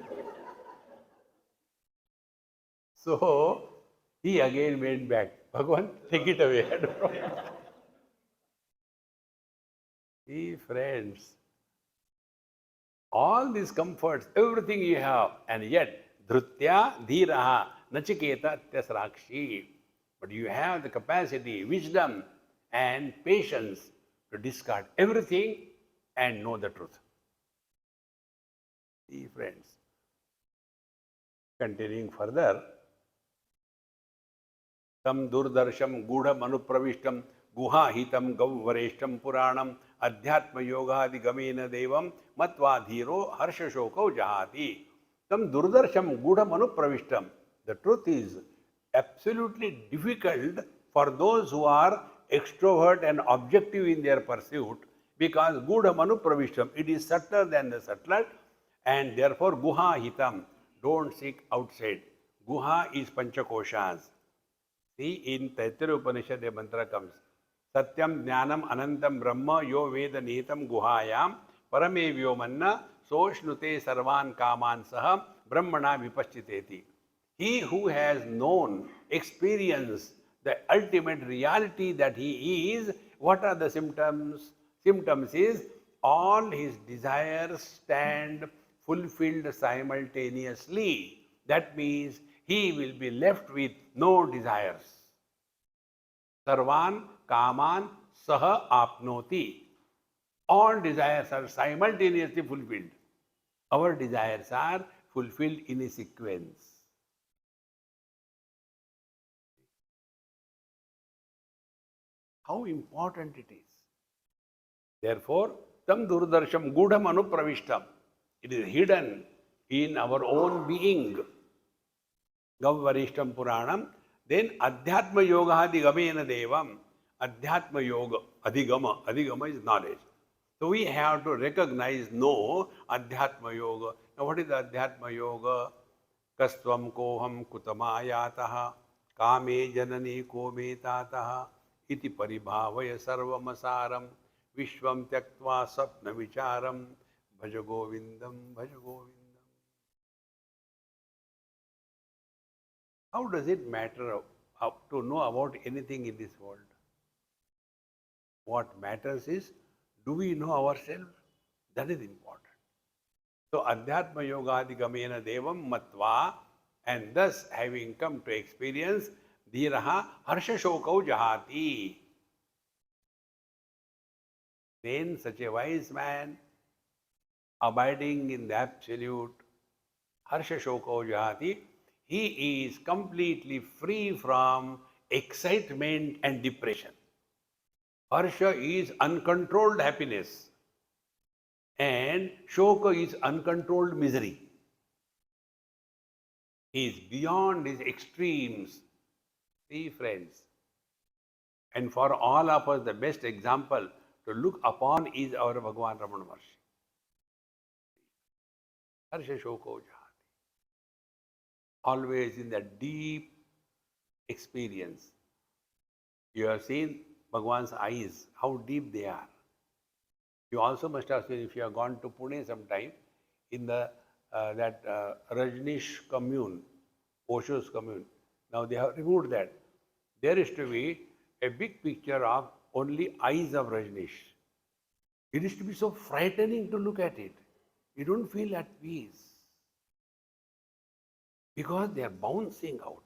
So he again went back. Bhagavan, take it away. See, friends, all these comforts, everything you have, and yet dhrutya dhiraha nachiketa tyasrakshi. But you have the capacity, wisdom, and patience to discard everything and know the truth. See, friends, continuing further, tam durdarsham gudha manupravishtam guhahitam gavvareshtam puranam adhyatma yogadi gamena devam matva dhiro harsha shokau jahati. Tam durdarsham gudha manupravishtam. The truth is absolutely difficult for those who are extrovert and objective in their pursuit, because gudha manupravishtam, it is subtler than the subtler, and therefore guha hitam, don't seek outside. Guha is panchakoshas. See, in Kathopanishad a mantra comes, Satyam Jnanam Anantam Brahma Yo Veda Nihitam Guhayam Parame Vyomanna Soshnute Sarvan Kaman Saha Brahmana Vipaschiteti. He who has known, experienced the ultimate reality that he is, what are the symptoms? Symptoms is all his desires stand fulfilled simultaneously. That means he will be left with no desires. Sarvan kaman saha apnoti. All desires are simultaneously fulfilled. Our desires are fulfilled in a sequence. How important it is. Therefore, tam durdarsham gudham anupravishtam. It is hidden in our own being. Gavvarishtam Puranam. Then Adhyatma Yoga Adigamena Devam. Adhyatma Yoga, Adhigama. Adhigama is knowledge. So we have to recognize, know Adhyatma Yoga. Now what is Adhyatma Yoga? Kastvam koham kutamayataha kame janani kometataha iti paribhavaya sarvamasaram vishvam tyaktva sapna vicharam bhaja govindam bhaja govindam. How does it matter to know about anything in this world? What matters is, do we know ourselves? That is important. So, Adhyatma Yoga Adigamena Devam Matva, and thus having come to experience Dhiraha Harsha Shokau Jahati. Then such a wise man, abiding in the absolute Harsha Shokau Jahati, he is completely free from excitement and depression. Harsha is uncontrolled happiness and Shoka is uncontrolled misery. He is beyond his extremes. See, friends, and for all of us, the best example to look upon is our Bhagavan Ramana Maharshi. Harsha Shoko Jahati. Always in that deep experience. You have seen Bhagavan's eyes, how deep they are. You also must have seen, if you have gone to Pune sometime, in the Rajneesh commune, Osho's commune. Now they have removed that. There is to be a big picture of only eyes of Rajneesh. It is to be so frightening to look at it. You don't feel at peace. Because they are bouncing out.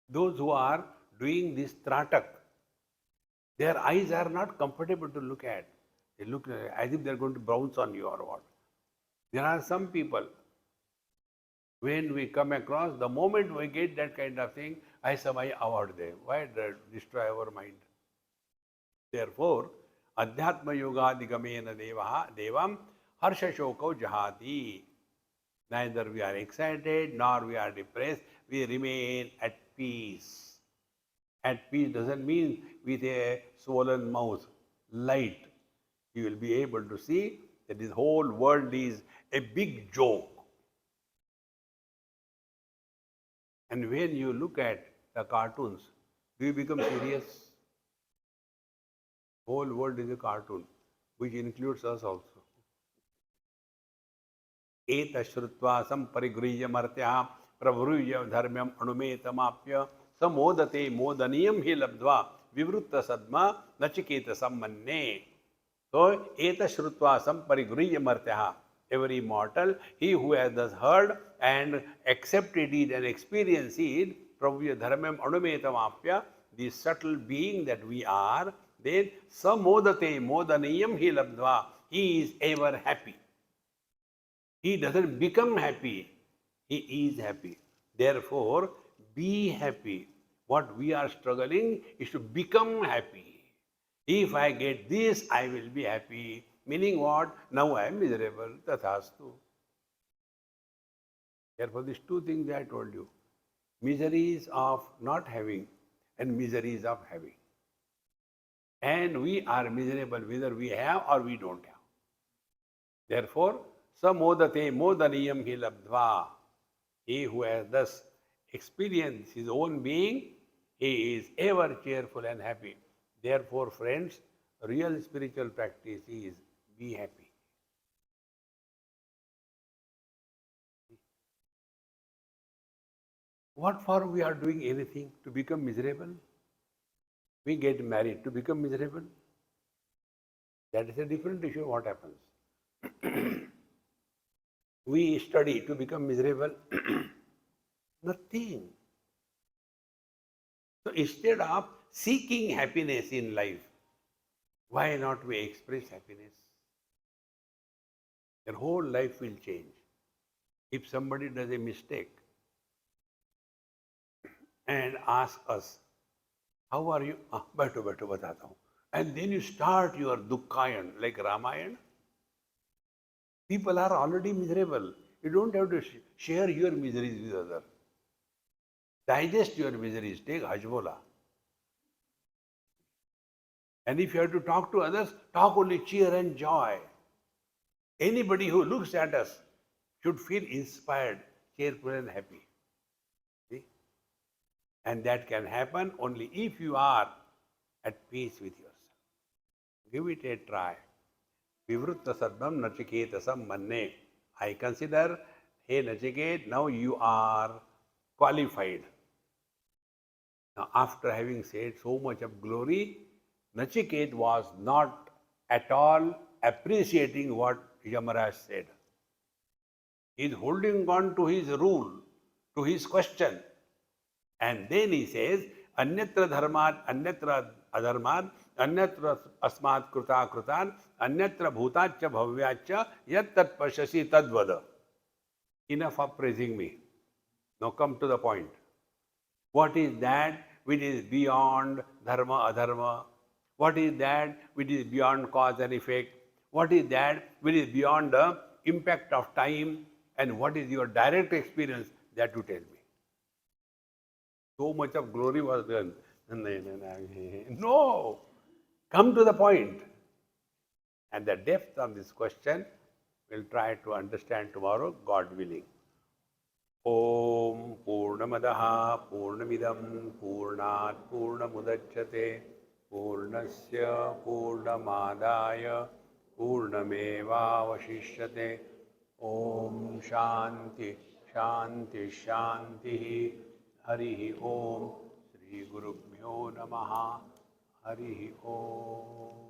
Those who are doing this tratak, their eyes are not comfortable to look at. They look as if they are going to bounce on you or what. There are some people, when we come across, the moment we get that kind of thing, I avoid them. Why destroy our mind? Therefore, Adhyatma Yoga Digamena Devam Harsha Shokau Jahati. Neither we are excited nor we are depressed. We remain at peace. At peace doesn't mean with a swollen mouth. Light. You will be able to see that this whole world is a big joke. And when you look at the cartoons, do you become serious? Whole world is a cartoon, which includes us also. Eta shrutva samparigriya martya prabhruvya dharmyam anumetamapya samodate modaniyam hi labdva vivrutta sadma nachiketa sammanne. So, eta shrutva samparigriya martyaha. Every mortal, he who has thus heard and accepted it and experienced it, pravya dharmam anumetamapya, the subtle being that we are, then samodate modaniyam hi labdva. He is ever happy. He doesn't become happy, he is happy. Therefore, be happy. What we are struggling is to become happy. If I get this, I will be happy. Meaning what? Now I am miserable. Tathastu. Therefore, these two things I told you. Miseries of not having and miseries of having. And we are miserable whether we have or we don't have. Therefore, samodate modaniyam hi labdva. He who has thus experienced his own being, he is ever cheerful and happy. Therefore, friends, real spiritual practice is be happy. What for we are doing anything to become miserable? We get married to become miserable. That is a different issue. What happens? We study to become miserable. Nothing. So instead of seeking happiness in life, why not we express happiness? Your whole life will change. If somebody does a mistake and asks us, how are you? Baito batata hu. And then you start your dukkayan like Ramayana. People are already miserable. You don't have to share your miseries with others. Digest your miseries. Take Hajmola. And if you have to talk to others, talk only cheer and joy. Anybody who looks at us should feel inspired, cheerful and happy. See? And that can happen only if you are at peace with yourself. Give it a try. Vivrutta sarvam nachiketasam manne. I consider, hey Nachiket, now you are qualified. Now, after having said so much of glory, Nachiket was not at all appreciating what Yamaraj said. He is holding on to his rule, to his question. And then he says, Anyatra dharmat, anyatra adharmat, anyatra asmat kruta krutan, anyatra bhutacha bhavyacha, yat tat pashasi tadvada. Enough of praising me. Now come to the point. What is that which is beyond dharma, adharma? What is that which is beyond cause and effect? What is that which is beyond the impact of time? And what is your direct experience? That you tell me. So much of glory was done. No! Come to the point. And the depth of this question we'll try to understand tomorrow, God willing. Om Purnamadaha Purnamidam Purnat Purnamudachyate Purnasya Purnamadaya Purnameva Vashishyate. Om Shanti Shanti Shanti. Harihi Om. Sri Gurubhyo Namaha. Harihi Om.